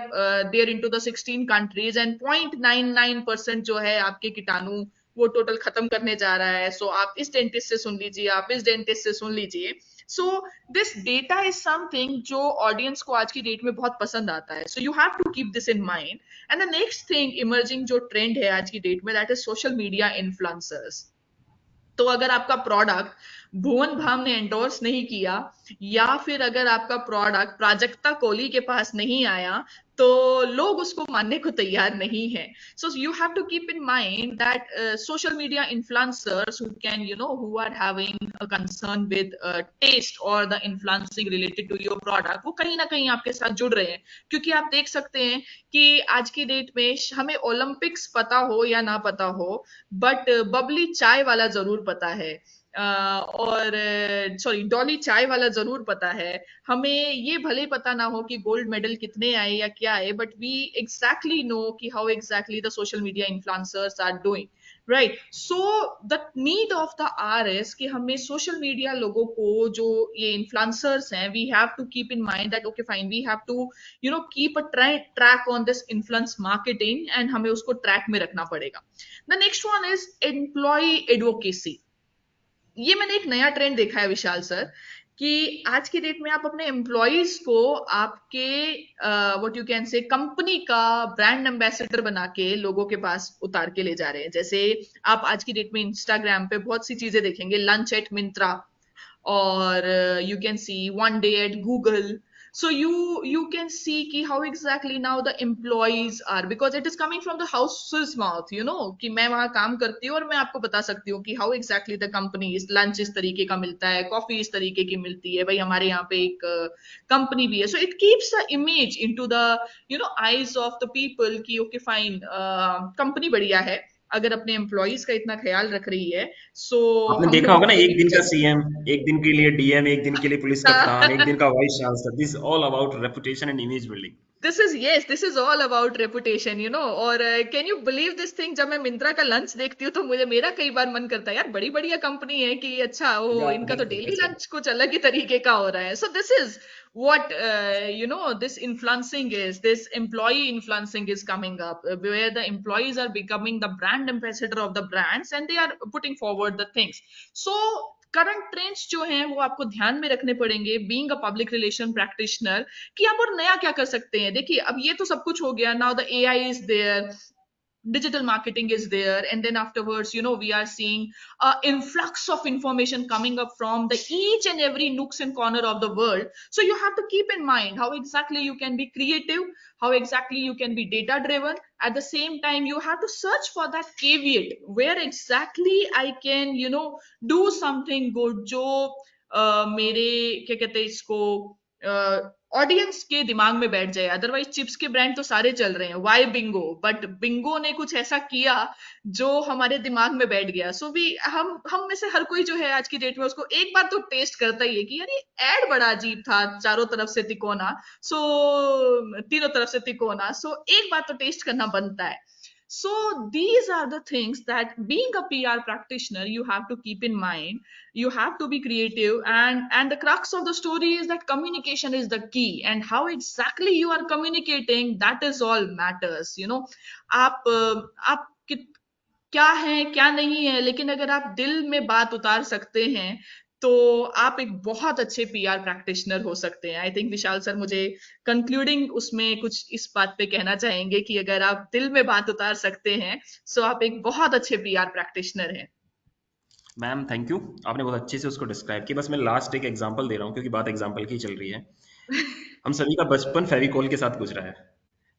there into the 16 countries and 0.99% जो है आपके कीटाणु वो टोटल खत्म करने जा रहा है. सो आप इस डेंटिस्ट से सुन लीजिए, आप इस डेंटिस्ट से सुन लीजिए. So this data is something जो ऑडियंस को आज की डेट में बहुत पसंद आता है. So you have to keep this in mind. And the next thing emerging जो ट्रेंड है आज की डेट में, that is social media influencers. तो अगर आपका प्रोडक्ट भुवन भाम ने एंडोर्स नहीं किया, या फिर अगर आपका प्रोडक्ट प्राजक्ता कोहली के पास नहीं आया, तो लोग उसको मानने को तैयार नहीं है. So you have to keep in mind that social media influencers who can who are having a concern with taste और the influencing related to your product, वो कहीं ना कहीं आपके साथ जुड़ रहे हैं. क्योंकि आप देख सकते हैं कि आज की डेट में हमें ओलंपिक्स पता हो या ना पता हो, बट बबली चाय वाला जरूर पता है, और सॉरी डॉली चाय वाला जरूर पता है. हमें ये भले पता ना हो कि गोल्ड मेडल कितने आए या क्या आए, बट वी एग्जैक्टली नो कि how exactly the social media influencers are doing, right. So the need of the R is कि हमें सोशल मीडिया लोगों को, जो ये इन्फ्लुएंसर्स हैं, we have to keep in mind that okay fine we have to keep a track on this influence marketing, and हमें उसको track में रखना पड़ेगा. The next one is employ advocacy. ये मैंने एक नया ट्रेंड देखा है विशाल सर, कि आज की डेट में आप अपने एम्प्लॉयज को आपके what you can say company का ब्रांड एम्बेसडर बना के लोगों के पास उतार के ले जा रहे हैं. जैसे आप आज की डेट में इंस्टाग्राम पे बहुत सी चीजें देखेंगे, लंच एट मिंत्रा, और you can see one day at Google. So you can see ki how exactly now the employees are, because it is coming from the house's mouth, कि मैं वहां काम करती हूँ और मैं आपको बता सकती हूँ कि how exactly the company is. Lunch इस तरीके का मिलता है, कॉफी इस तरीके की मिलती है, भाई हमारे यहाँ पे एक कंपनी भी है. So it keeps the image into the eyes of the people कि okay fine, कंपनी बढ़िया है अगर अपने एम्प्लॉइज का इतना ख्याल रख रही है. सो आपने हम देखा लोग होगा ना, ये एक दिन का सीएम, एक दिन के लिए डीएम, एक दिन के लिए पुलिस कप्तान, एक दिन का vice chancellor. This all about reputation and image building. this is all about reputation, और can you believe this thing, जब मैं मिंत्रा का लंच देखती हूँ तो मेरा कई बार मन करता है यार, बड़ी बढ़िया कंपनी है कि अच्छा या इनका तो डेली बिल्कुल. लंच कुछ अलग ही तरीके का हो रहा है. So this is what this influencing is, this employee influencing is coming up, where the employees are becoming the brand ambassador of the brands and they are putting forward the things. So current trends जो हैं वो आपको ध्यान में रखने पड़ेंगे being a public relation practitioner, कि आप और नया क्या कर सकते हैं। देखिए अब ये तो सब कुछ हो गया, now the AI is there, digital marketing is there, and then afterwards we are seeing influx of information coming up from the each and every nooks and corner of the world. So you have to keep in mind how exactly you can be creative, how exactly you can be data driven. At the same time, you have to search for that caveat where exactly I can do something good जो मेरे क्या कहते हैं इसको audience के दिमाग में बैठ जाए। अदरवाइज चिप्स के ब्रांड तो सारे चल रहे हैं, वाई बिंगो, बट बिंगो ने कुछ ऐसा किया जो हमारे दिमाग में बैठ गया। सो भी हम में से हर कोई जो है आज की डेट में उसको एक बार तो टेस्ट करता ही है कि यार ये एड बड़ा अजीब था, चारों तरफ से तिकोना, तीनों तरफ से तिकोना, एक बार तो टेस्ट करना बनता है। So these are the things that being a PR practitioner you have to keep in mind. You have to be creative, and the crux of the story is that communication is the key, and how exactly you are communicating, that is all matters. आप क्या है क्या नहीं है, लेकिन अगर आप दिल में बात उतार सकते हैं तो आप एक बहुत अच्छे पीआर प्रैक्टिशनर हो सकते हैं। आई थिंक विशाल सर मुझे कंक्लूडिंग उसमें कुछ इस बात पे कहना चाहेंगे कि अगर आप दिल में बात उतार सकते हैं सो आप एक बहुत अच्छे पीआर प्रैक्टिशनर हैं। मैम थैंक यू, आपने बहुत अच्छे से उसको डिस्क्राइब किया। बस मैं लास्ट एक एग्जांपल दे रहा हूँ क्योंकि बात एग्जांपल की चल रही है। हम सभी का बचपन फेविकॉल के साथ गुजरा है।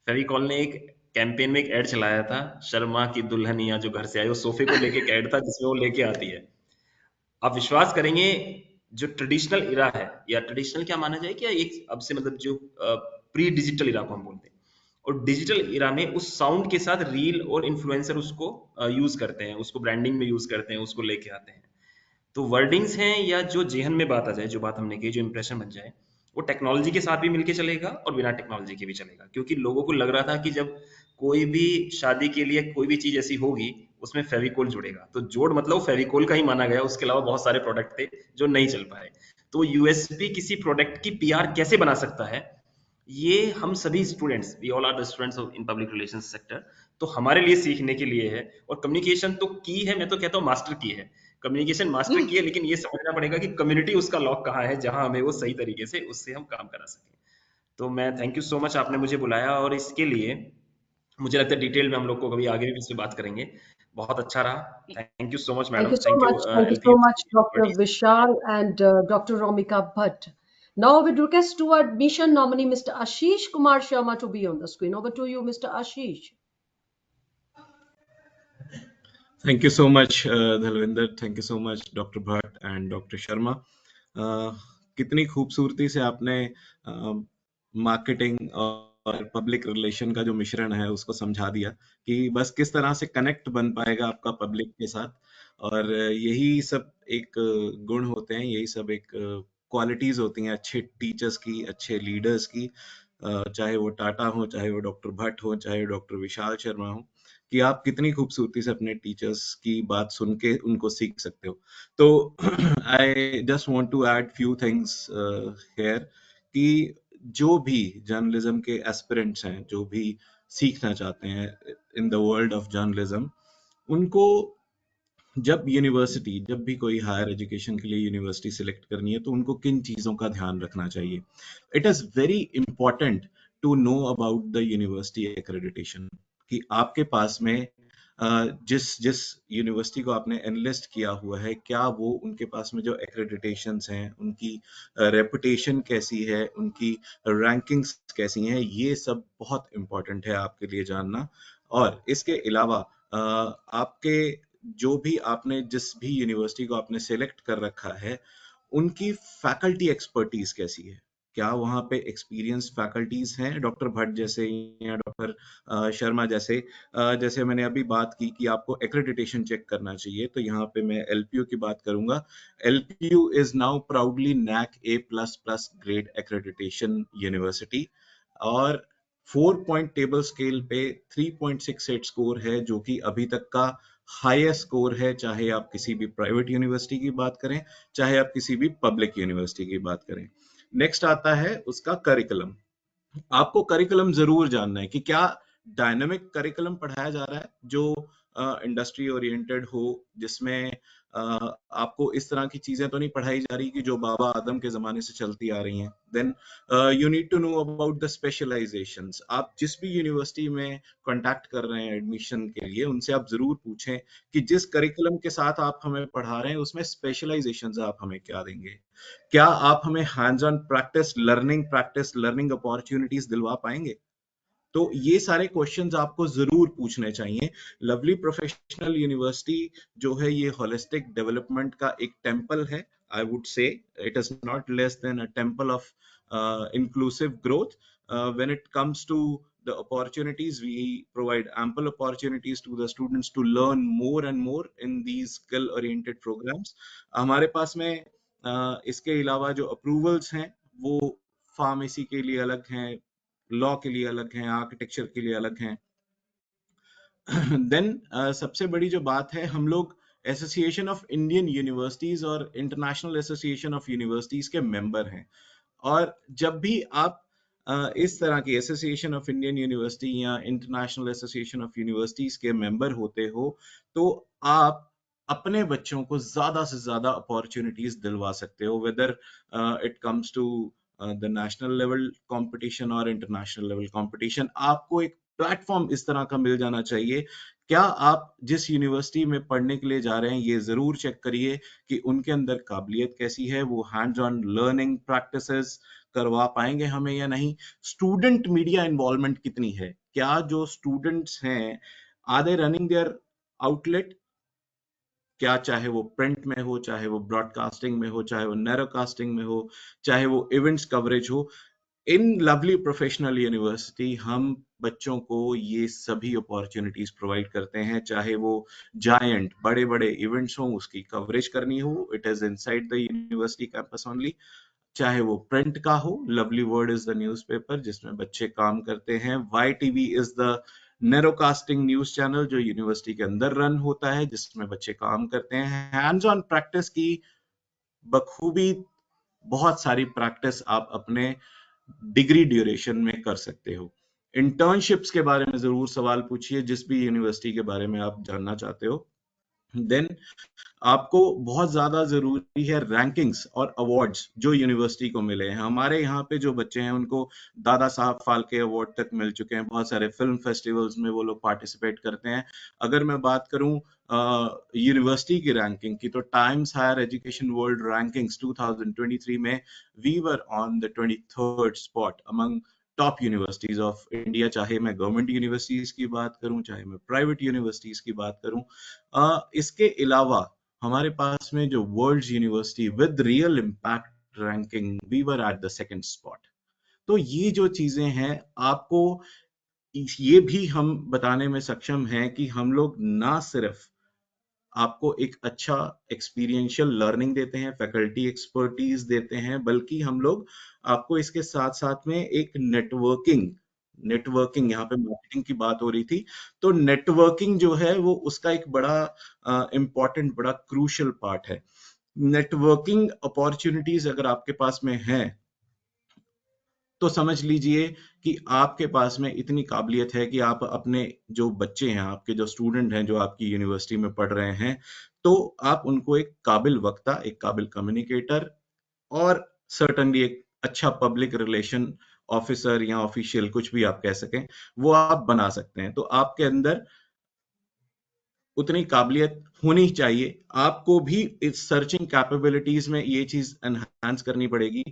फेविकॉल ने एक कैंपेन में एक ऐड चलाया था, शर्मा की दुल्हनिया जो घर से आई, वो सोफे को लेके एक ऐड था जिसमें वो लेके आती है। आप विश्वास करेंगे, जो ट्रेडिशनल इरा है, या ट्रेडिशनल क्या माना जाए, क्या एक अब से मतलब जो प्री डिजिटल इरा को हम बोलते हैं, और डिजिटल इरा में उस साउंड के साथ रील और इन्फ्लुएंसर उसको यूज करते हैं, उसको ब्रांडिंग में यूज करते हैं, उसको लेके आते हैं। तो वर्डिंग्स हैं या जो जेहन में बात आ जाए, जो बात हमने की, जो इंप्रेशन बन जाए, वो टेक्नोलॉजी के साथ भी मिलके चलेगा और बिना टेक्नोलॉजी के भी चलेगा। क्योंकि लोगों को लग रहा था कि जब कोई भी शादी के लिए कोई भी चीज ऐसी होगी उसमें फेविकोल जुड़ेगा, तो जोड़ मतलब फेविकोल का ही माना गया, उसके अलावा बहुत सारे प्रोडक्ट थे जो नहीं चल पाए। तो यूएसपी किसी प्रोडक्ट की पीआर कैसे बना सकता है, ये हम सभी students, we all are the students of in public relations sector, तो हमारे लिए सीखने के लिए है। और कम्युनिकेशन तो की है, मैं तो कहता हूँ मास्टर की है, कम्युनिकेशन मास्टर की है, लेकिन ये समझना पड़ेगा कि कम्युनिटी उसका लॉक कहाँ है जहां हमें वो सही तरीके से उससे हम काम करा सकें। तो मैं थैंक यू सो मच, आपने मुझे बुलाया, और इसके लिए मुझे लगता है डिटेल में हम लोग को कभी आगे भी इससे बात करेंगे। बहुत अच्छा रहा। Thank you so much Thank madam, you so thank you much. Thank you so LPU much, Dr. बड़ी। Vishal and Dr. Romika Bhatt. Now, with request to our admission nominee, Mr. Ashish Kumar Sharma, to be on the screen. Over to you, Mr. Ashish. Thank you so much, Dhalvinder. Thank you so much, Dr. Bhatt and Dr. Sharma. कितनी खूबसूरती से आपने marketing और public relation का जो मिश्रण है उसको समझा दिया कि बस किस तरह से कनेक्ट बन पाएगा आपका पब्लिक के साथ। और यही सब एक गुण होते हैं, यही सब एक क्वालिटीज होती हैं अच्छे टीचर्स की, अच्छे लीडर्स की, चाहे वो टाटा हो, चाहे वो डॉक्टर भट्ट हो, चाहे डॉक्टर विशाल शर्मा हो, कि आप कितनी खूबसूरती से अपने टीचर्स की बात सुन के उनको सीख सकते हो। तो I just want to add few things here कि जो भी जर्नलिज्म के एस्पिरेंट्स हैं, जो भी सीखना चाहते हैं in the world of journalism, उनको जब भी कोई हायर एजुकेशन के लिए यूनिवर्सिटी सिलेक्ट करनी है तो उनको किन चीजों का ध्यान रखना चाहिए। It is very important to know about the university accreditation, कि आपके पास में जिस यूनिवर्सिटी को आपने एनलिस्ट किया हुआ है, क्या वो उनके पास में जो एक्रेडिटेशंस हैं, उनकी रेपुटेशन कैसी है, उनकी रैंकिंग्स कैसी हैं, ये सब बहुत इंपॉर्टेंट है आपके लिए जानना। और इसके अलावा आपके जो भी आपने जिस भी यूनिवर्सिटी को आपने सेलेक्ट कर रखा है, उनकी फैकल्टी एक्सपर्टीज कैसी है, क्या वहाँ पे एक्सपीरियंस फैकल्टीज हैं डॉक्टर भट्ट जैसे या डॉक्टर शर्मा जैसे। जैसे मैंने अभी बात की कि आपको एक्रेडिटेशन चेक करना चाहिए, तो यहाँ पे मैं एलपीयू की बात करूंगा। LPU is now proudly NAAC A++ grade accreditation university, और 4 पॉइंट टेबल स्केल पे 3.68 स्कोर है, जो कि अभी तक का हाईएस्ट स्कोर है, चाहे आप किसी भी प्राइवेट यूनिवर्सिटी की बात करें, चाहे आप किसी भी पब्लिक यूनिवर्सिटी की बात करें। नेक्स्ट आता है उसका करिकुलम। आपको करिकुलम जरूर जानना है कि क्या डायनामिक करिकुलम पढ़ाया जा रहा है, जो इंडस्ट्री ओरिएंटेड हो, जिसमें आपको इस तरह की चीजें तो नहीं पढ़ाई जा रही कि जो बाबा आदम के जमाने से चलती आ रही हैं। Then you need to know about the specializations. आप जिस भी यूनिवर्सिटी में कांटेक्ट कर रहे हैं एडमिशन के लिए, उनसे आप जरूर पूछें कि जिस करिकुलम के साथ आप हमें पढ़ा रहे हैं उसमें स्पेशलाइजेशंस आप हमें क्या देंगे। क्या आप हमें hands on practice learning opportunities दिलवा पाएंगे। तो ये सारे क्वेश्चंस आपको जरूर पूछने चाहिए। लवली प्रोफेशनल यूनिवर्सिटी जो है ये होलिस्टिक डेवलपमेंट का एक टेम्पल है। I would say it is not less than a temple of inclusive growth. When it comes to the opportunities, we provide ample opportunities to the students to learn more and more in these skill oriented programs. हमारे पास में इसके अलावा जो approvals हैं वो pharmacy के लिए अलग हैं, लॉ के लिए अलग हैं, आर्किटेक्चर के लिए अलग हैं। देन सबसे बड़ी जो बात है, हम लोग एसोसिएशन ऑफ इंडियन यूनिवर्सिटीज और इंटरनेशनल एसोसिएशन ऑफ यूनिवर्सिटीज के मेंबर हैं। और जब भी आप इस तरह की एसोसिएशन ऑफ इंडियन यूनिवर्सिटी या इंटरनेशनल एसोसिएशन ऑफ यूनिवर्सिटीज के मेंबर होते हो, तो आप अपने बच्चों को ज्यादा से ज्यादा अपॉर्चुनिटीज दिलवा सकते हो, whether it comes to the national level competition और इंटरनेशनल लेवल कंपटीशन। आपको एक प्लेटफॉर्म इस तरह का मिल जाना चाहिए। क्या आप जिस यूनिवर्सिटी में पढ़ने के लिए जा रहे हैं, ये जरूर चेक करिए कि उनके अंदर काबिलियत कैसी है, वो हैंड्स ऑन लर्निंग प्रैक्टिसेस करवा पाएंगे हमें या नहीं। स्टूडेंट मीडिया इन्वॉल्वमेंट कितनी है, क्या जो स्टूडेंट्स हैं are they running their outlet, क्या चाहे वो प्रिंट में हो, चाहे वो ब्रॉडकास्टिंग में हो, चाहे वो नैरोकास्टिंग में हो, चाहे वो इवेंट्स कवरेज हो। इन लवली प्रोफेशनल यूनिवर्सिटी हम बच्चों को ये सभी अपॉर्चुनिटीज प्रोवाइड करते हैं, चाहे वो जायंट बड़े बड़े इवेंट्स हो उसकी कवरेज करनी हो, it is inside the university campus only, चाहे वो प्रिंट का हो, lovely word is the newspaper जिसमें बच्चे काम करते हैं, Y TV is the narrowcasting news channel जो यूनिवर्सिटी के अंदर रन होता है जिसमें बच्चे काम करते हैं। हैंड्स ऑन प्रैक्टिस की बखूबी बहुत सारी प्रैक्टिस आप अपने डिग्री ड्यूरेशन में कर सकते हो। इंटर्नशिप्स के बारे में जरूर सवाल पूछिए जिस भी यूनिवर्सिटी के बारे में आप जानना चाहते हो। देन आपको बहुत ज्यादा जरूरी है रैंकिंग्स और अवार्ड्स जो यूनिवर्सिटी को मिले हैं। हमारे यहाँ पे जो बच्चे हैं उनको दादा साहब फाल्के अवार्ड तक मिल चुके हैं, बहुत सारे फिल्म फेस्टिवल्स में वो लोग पार्टिसिपेट करते हैं। अगर मैं बात करूं यूनिवर्सिटी की रैंकिंग की, तो Times Higher Education World Rankings 2023 में we were on the 23rd spot among top universities of India, चाहे मैं गवर्नमेंट यूनिवर्सिटीज की बात करूं, चाहे मैं प्राइवेट यूनिवर्सिटीज की बात करूं। इसके अलावा हमारे पास में जो world university with real impact ranking, we were at the second spot. तो ये जो चीजें हैं, आपको ये भी हम बताने में सक्षम हैं कि हम लोग ना सिर्फ आपको एक अच्छा एक्सपीरियंशियल लर्निंग देते हैं, फैकल्टी एक्सपर्टीज देते हैं, बल्कि हम लोग आपको इसके साथ साथ में एक नेटवर्किंग यहाँ पे मार्केटिंग की बात हो रही थी, तो नेटवर्किंग जो है वो उसका एक बड़ा इंपॉर्टेंट बड़ा क्रूशियल पार्ट है। नेटवर्किंग अपॉर्चुनिटीज अगर आपके पास में है तो समझ लीजिए कि आपके पास में इतनी काबिलियत है कि आप अपने जो बच्चे हैं, आपके जो स्टूडेंट हैं जो आपकी यूनिवर्सिटी में पढ़ रहे हैं, तो आप उनको एक काबिल वक्ता, एक काबिल कम्युनिकेटर और सर्टनली एक अच्छा पब्लिक रिलेशन ऑफिसर या ऑफिशियल, कुछ भी आप कह सकें, वो आप बना सकते हैं। तो आपके अंदर उतनी काबिलियत होनी चाहिए। आपको भी इस सर्चिंग कैपेबिलिटीज में ये चीज एनहांस करनी पड़ेगी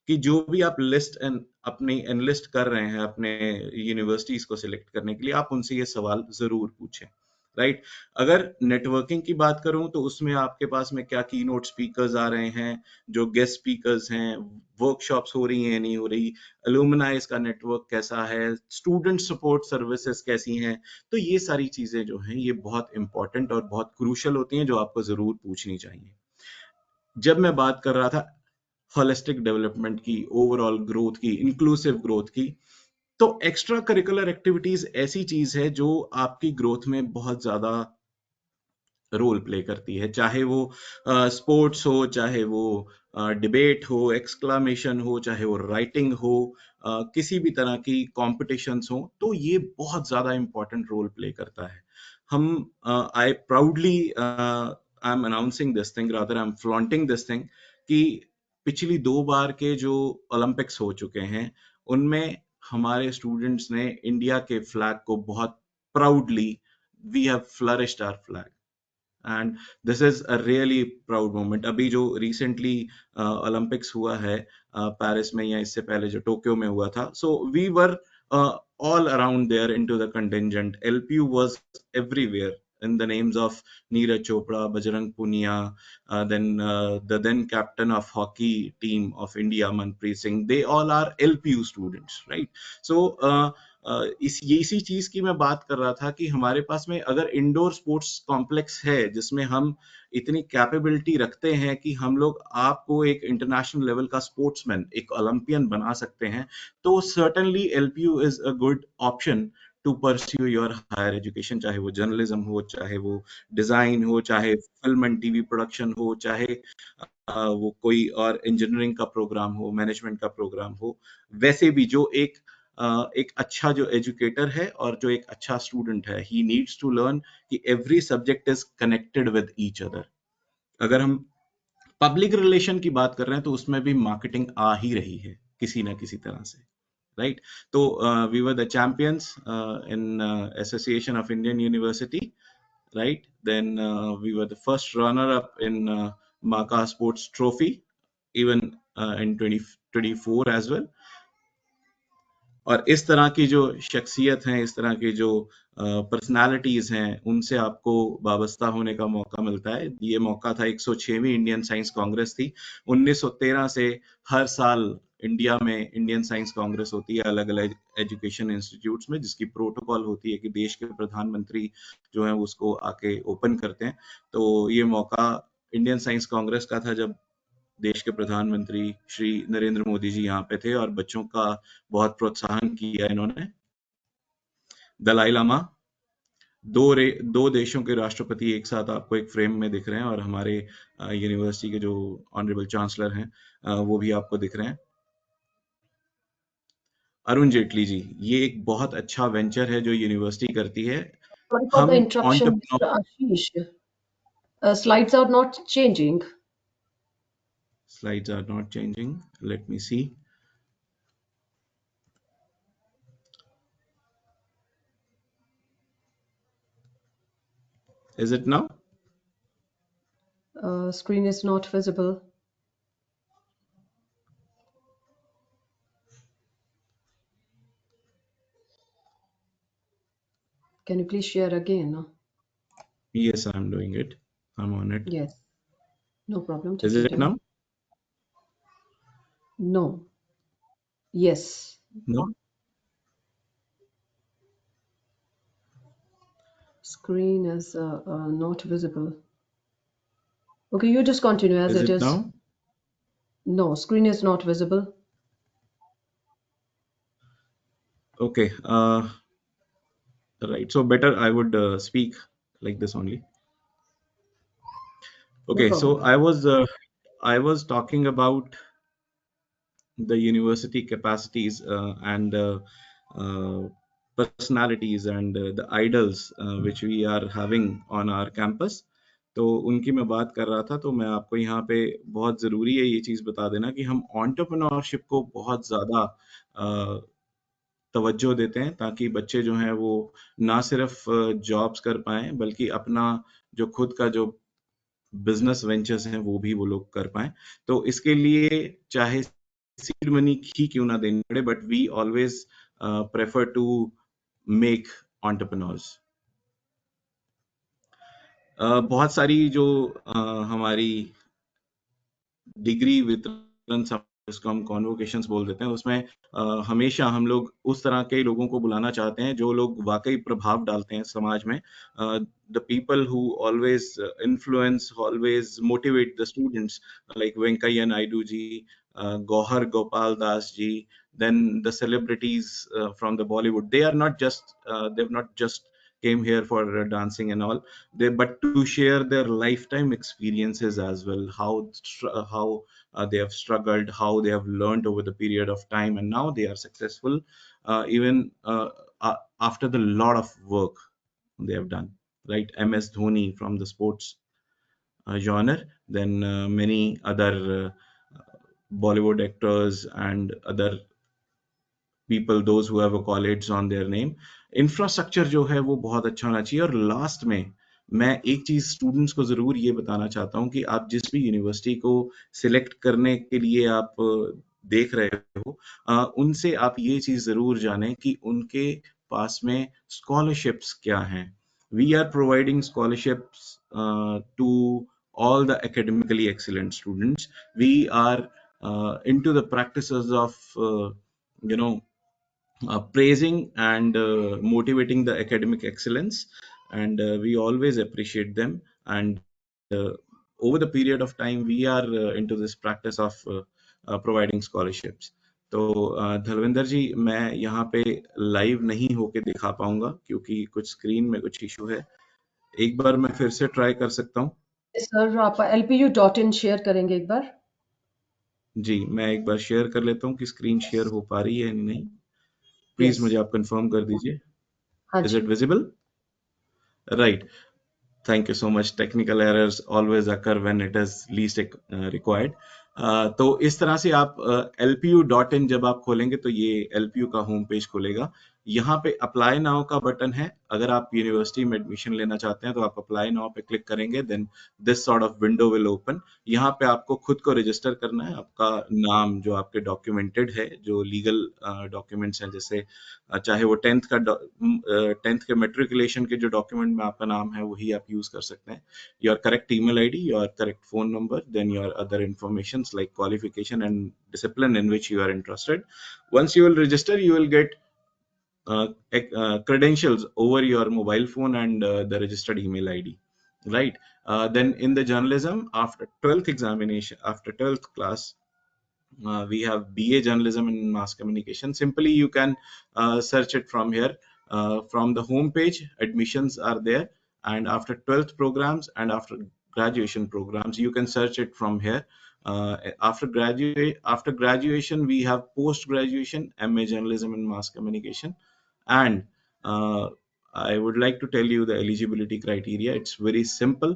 कि जो भी आप लिस्ट अपनी एनलिस्ट कर रहे हैं अपने यूनिवर्सिटीज को सिलेक्ट करने के लिए, आप उनसे ये सवाल जरूर पूछें, राइट। अगर नेटवर्किंग की बात करूं तो उसमें आपके पास में क्या की नोट स्पीकर्स आ रहे हैं, जो गेस्ट स्पीकर्स हैं, वर्कशॉप्स हो रही हैं नहीं हो रही, अलुमनाइज का नेटवर्क कैसा है, स्टूडेंट सपोर्ट सर्विसेज कैसी हैं। तो ये सारी चीजें जो हैं ये बहुत इंपॉर्टेंट और बहुत क्रूशियल होती हैं जो आपको जरूर पूछनी चाहिए। जब मैं बात कर रहा था होलिस्टिक डेवलपमेंट की, ओवरऑल ग्रोथ की, इंक्लूसिव ग्रोथ की, तो एक्स्ट्रा करिकुलर एक्टिविटीज ऐसी चीज है जो आपकी ग्रोथ में बहुत ज्यादा रोल प्ले करती है, चाहे वो स्पोर्ट्स हो, चाहे वो डिबेट हो, एक्सक्लामेशन हो, चाहे वो राइटिंग हो, किसी भी तरह की कॉम्पिटिशन्स हो, तो ये बहुत ज्यादा इंपॉर्टेंट रोल प्ले करता है। हम आई proudly I am announcing this thing, rather I am flaunting this thing, कि पिछली 2 बार के जो ओलंपिक्स हो चुके हैं उनमें हमारे स्टूडेंट्स ने इंडिया के फ्लैग को बहुत proudly, we have flourished our flag, and this is a really proud moment. अभी जो रिसेंटली ओलंपिक्स हुआ है पेरिस में, या इससे पहले जो टोक्यो में हुआ था, so we were all around there into the contingent. LPU was everywhere in the names of Neeraj Chopra, Bajrang Punia, the then captain of hockey team of India, Manpreet Singh. They all are LPU students, right? So इसी चीज की मैं बात कर रहा था कि हमारे पास में अगर इंडोर स्पोर्ट्स कॉम्प्लेक्स है जिसमें हम इतनी कैपेबिलिटी रखते हैं कि हम लोग आपको एक इंटरनेशनल लेवल का स्पोर्ट्समैन, एक ओलंपियन बना सकते हैं, तो certainly LPU is a good option to pursue your higher education, चाहे वो जर्नलिज्म हो, चाहे वो डिजाइन हो, चाहे फिल्म एंड टीवी प्रोडक्शन हो, चाहे वो कोई और इंजीनियरिंग का प्रोग्राम हो, मैनेजमेंट का प्रोग्राम हो। वैसे भी जो एक अच्छा जो एजुकेटर है और जो एक अच्छा स्टूडेंट है, ही नीड्स टू लर्न कि every subject is connected with each other. अगर हम पब्लिक रिलेशन की बात कर रहे हैं तो उसमें भी मार्केटिंग आ ही रही है किसी ना किसी तरह से, राइट? तो we were the champions in association of Indian university, right? Then we were the first runner up in Maka Sports Trophy, even in 2024 as well. और इस तरह की जो शख्सियत हैं, इस तरह की जो पर्सनालिटीज हैं, उनसे आपको वाबस्ता होने का मौका मिलता है। ये मौका था 106वीं इंडियन साइंस कांग्रेस थी। 1913 से हर साल इंडिया में इंडियन साइंस कांग्रेस होती है अलग अलग एजुकेशन इंस्टीट्यूट्स में, जिसकी प्रोटोकॉल होती है कि देश के प्रधानमंत्री जो है उसको आके ओपन करते हैं। तो ये मौका इंडियन साइंस कांग्रेस का था जब देश के प्रधानमंत्री श्री नरेंद्र मोदी जी यहाँ पे थे, और बच्चों का बहुत प्रोत्साहन किया इन्होंने। दलाई लामा, दो देशों के राष्ट्रपति एक साथ आपको एक फ्रेम में दिख रहे हैं, और हमारे यूनिवर्सिटी के जो ऑनरेबल चांसलर हैं वो भी आपको दिख रहे हैं। अरुण जेटली जी, ये एक बहुत अच्छा वेंचर है जो यूनिवर्सिटी करती है। Sorry for the हम interruption, entrepreneur, Mr. Ashish. Slides are not changing. slides are not changing. Let me see. Is it now? Screen is not visible. Can you please share again? Yes, I'm doing it. I'm on it. Yes, no problem. Is Take your it time. now? No. Yes. No? Screen is not visible. Okay, you just continue as Is it it is. now? No, screen is not visible. Okay. Right. So better I would speak like this only. No Okay. So problem. I was talking about the university capacities and uh, personalities and the idols which we are having on our campus. तो उनकी मैं बात कर रहा था। तो मैं आपको यहाँ पे बहुत ज़रूरी है ये चीज़ बता देना कि हम एंटरप्रेन्योरशिप को बहुत ज़्यादा तवज्जो देते हैं, ताकि बच्चे जो हैं वो ना सिर्फ जॉब्स कर पाएं बल्कि अपना जो खुद का जो बिजनेस वेंचर्स हैं वो भी वो लोग कर पाएं। तो इसके लिए चाहे सीड मनी ही क्यों ना देनी पड़े, but we always prefer to make entrepreneurs. बहुत सारी जो हमारी डिग्री वितरण जिसको हम कॉन्वोकेशंस बोल देते हैं, उसमें हमेशा हम लोग उस तरह के लोगों को बुलाना चाहते हैं जो लोग वाकई प्रभाव डालते हैं समाज में। The people who always influence, always motivate the students, like Venkaiah Naidu ji, Gaur Gopal Das ji, then the celebrities from the Bollywood. They are not just they've not just came here for dancing and all, but to share their lifetime experiences as well, how they have struggled, how they have learned over the period of time, and now they are successful, even after the lot of work they have done. right? MS Dhoni from the sports genre, then many other Bollywood actors and other people, those who have a college on their name. Infrastructure जो है वो बहुत अच्छा होना चाहिए। और last में मैं एक चीज स्टूडेंट्स को जरूर ये बताना चाहता हूँ कि आप जिस भी यूनिवर्सिटी को सिलेक्ट करने के लिए आप देख रहे हो, उनसे आप ये चीज जरूर जानें कि उनके पास में स्कॉलरशिप्स क्या हैं। We are providing scholarships to all the academically excellent students. We are into the practices of you know praising and motivating the academic excellence, and we always appreciate them. And over the period of time, we are into this practice of providing scholarships. तो धर्मेंद्र जी, मैं यहाँ पे live नहीं होके दिखा पाऊंगा क्योंकि कुछ स्क्रीन में कुछ इशू है। एक बार मैं फिर से ट्राई कर सकता हूँ? सर आप lpu.in शेयर करेंगे एक बार? जी, मैं एक बार शेयर कर लेता हूँ कि स्क्रीन शेयर हो पा रही है या नहीं। Please yes. मुझे आप कंफर्म कर दीजिए। हाँ इज जी। It visible? Right. Thank you so much. Technical errors always occur when it is least required. तो इस तरह से आप lpu.in जब आप खोलेंगे तो ये LPU का होम पेज खुलेगा। यहाँ पे अप्लाई नाउ का बटन है। अगर आप यूनिवर्सिटी में एडमिशन लेना चाहते हैं तो आप अप्लाई नाउ पे क्लिक करेंगे, then this sort of window will open. यहाँ पे आपको खुद को रजिस्टर करना है। आपका नाम जो आपके डॉक्यूमेंटेड है, जो लीगल डॉक्यूमेंट्स हैं, जैसे चाहे वो टेंथ के मेट्रिकुलेशन के जो डॉक्यूमेंट में आपका नाम है वही आप यूज कर सकते हैं। Your correct email ID, your correct phone number, then your other informations like qualification and discipline in which you are interested. Once you will register, you will get credentials over your mobile phone and the registered email ID, right? Then in the journalism, after 12th examination, after 12th class, we have BA Journalism and Mass Communication. Simply, you can search it from here. From the home page, admissions are there, and after 12th programs and after graduation programs, you can search it from here. After graduation, we have post graduation MA Journalism and Mass Communication, and uh, I would like to tell you the eligibility criteria. It's very simple.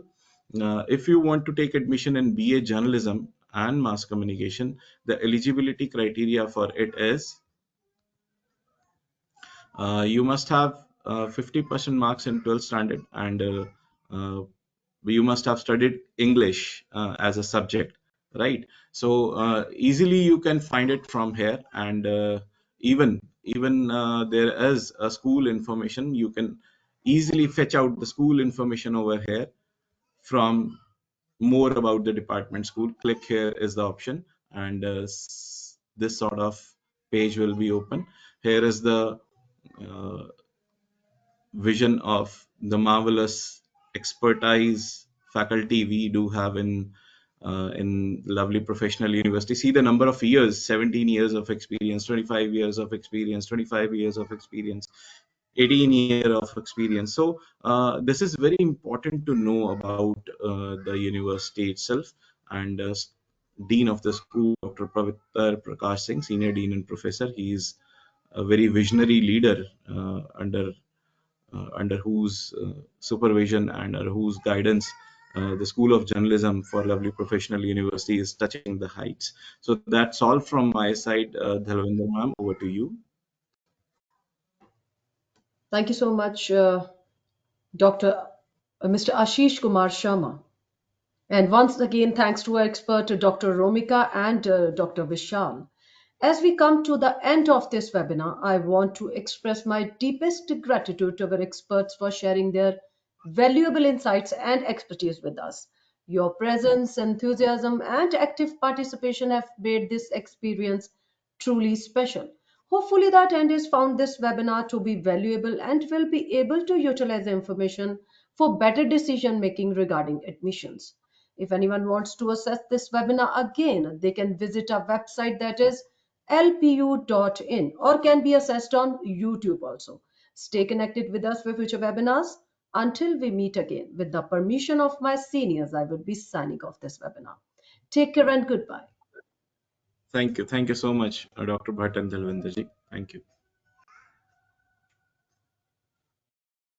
If you want to take admission in BA Journalism and Mass Communication, the eligibility criteria for it is you must have 50% marks in 12th standard, and uh, you must have studied English as a subject, right? So easily you can find it from here, and even there is a school information. You can easily fetch out the school information over here. From more about the department school, click here is the option, and this sort of page will be open. Here is the uh, vision of the marvelous expertise faculty we do have in lovely professional university. See the number of years: 17 years of experience, 25 years of experience, 25 years of experience, 18 year of experience. So this is very important to know about the university itself. And Dean of the school, Dr. Pavitr Prakash Singh, Senior Dean and Professor, he is a very visionary leader under whose supervision and under whose guidance the School of Journalism for Lovely Professional University is touching the heights. So that's all from my side. Dhalvinder ma'am, over to you. Thank you so much, Dr. Mr. Ashish Kumar Sharma. And once again, thanks to our expert, Dr. Romika and Dr. Vishal. As we come to the end of this webinar, I want to express my deepest gratitude to our experts for sharing their valuable insights and expertise with us. Your presence, enthusiasm, and active participation have made this experience truly special. Hopefully, the attendees found this webinar to be valuable and will be able to utilize the information for better decision making regarding admissions. If anyone wants to access this webinar again, they can visit our website, that is lpu.in, or can be accessed on YouTube also. Stay connected with us for future webinars. Until we meet again, with the permission of my seniors, I will be signing off this webinar. Take care and goodbye. Thank you. Thank you so much, Dr. Bhatt and Dalvinder ji. Thank you.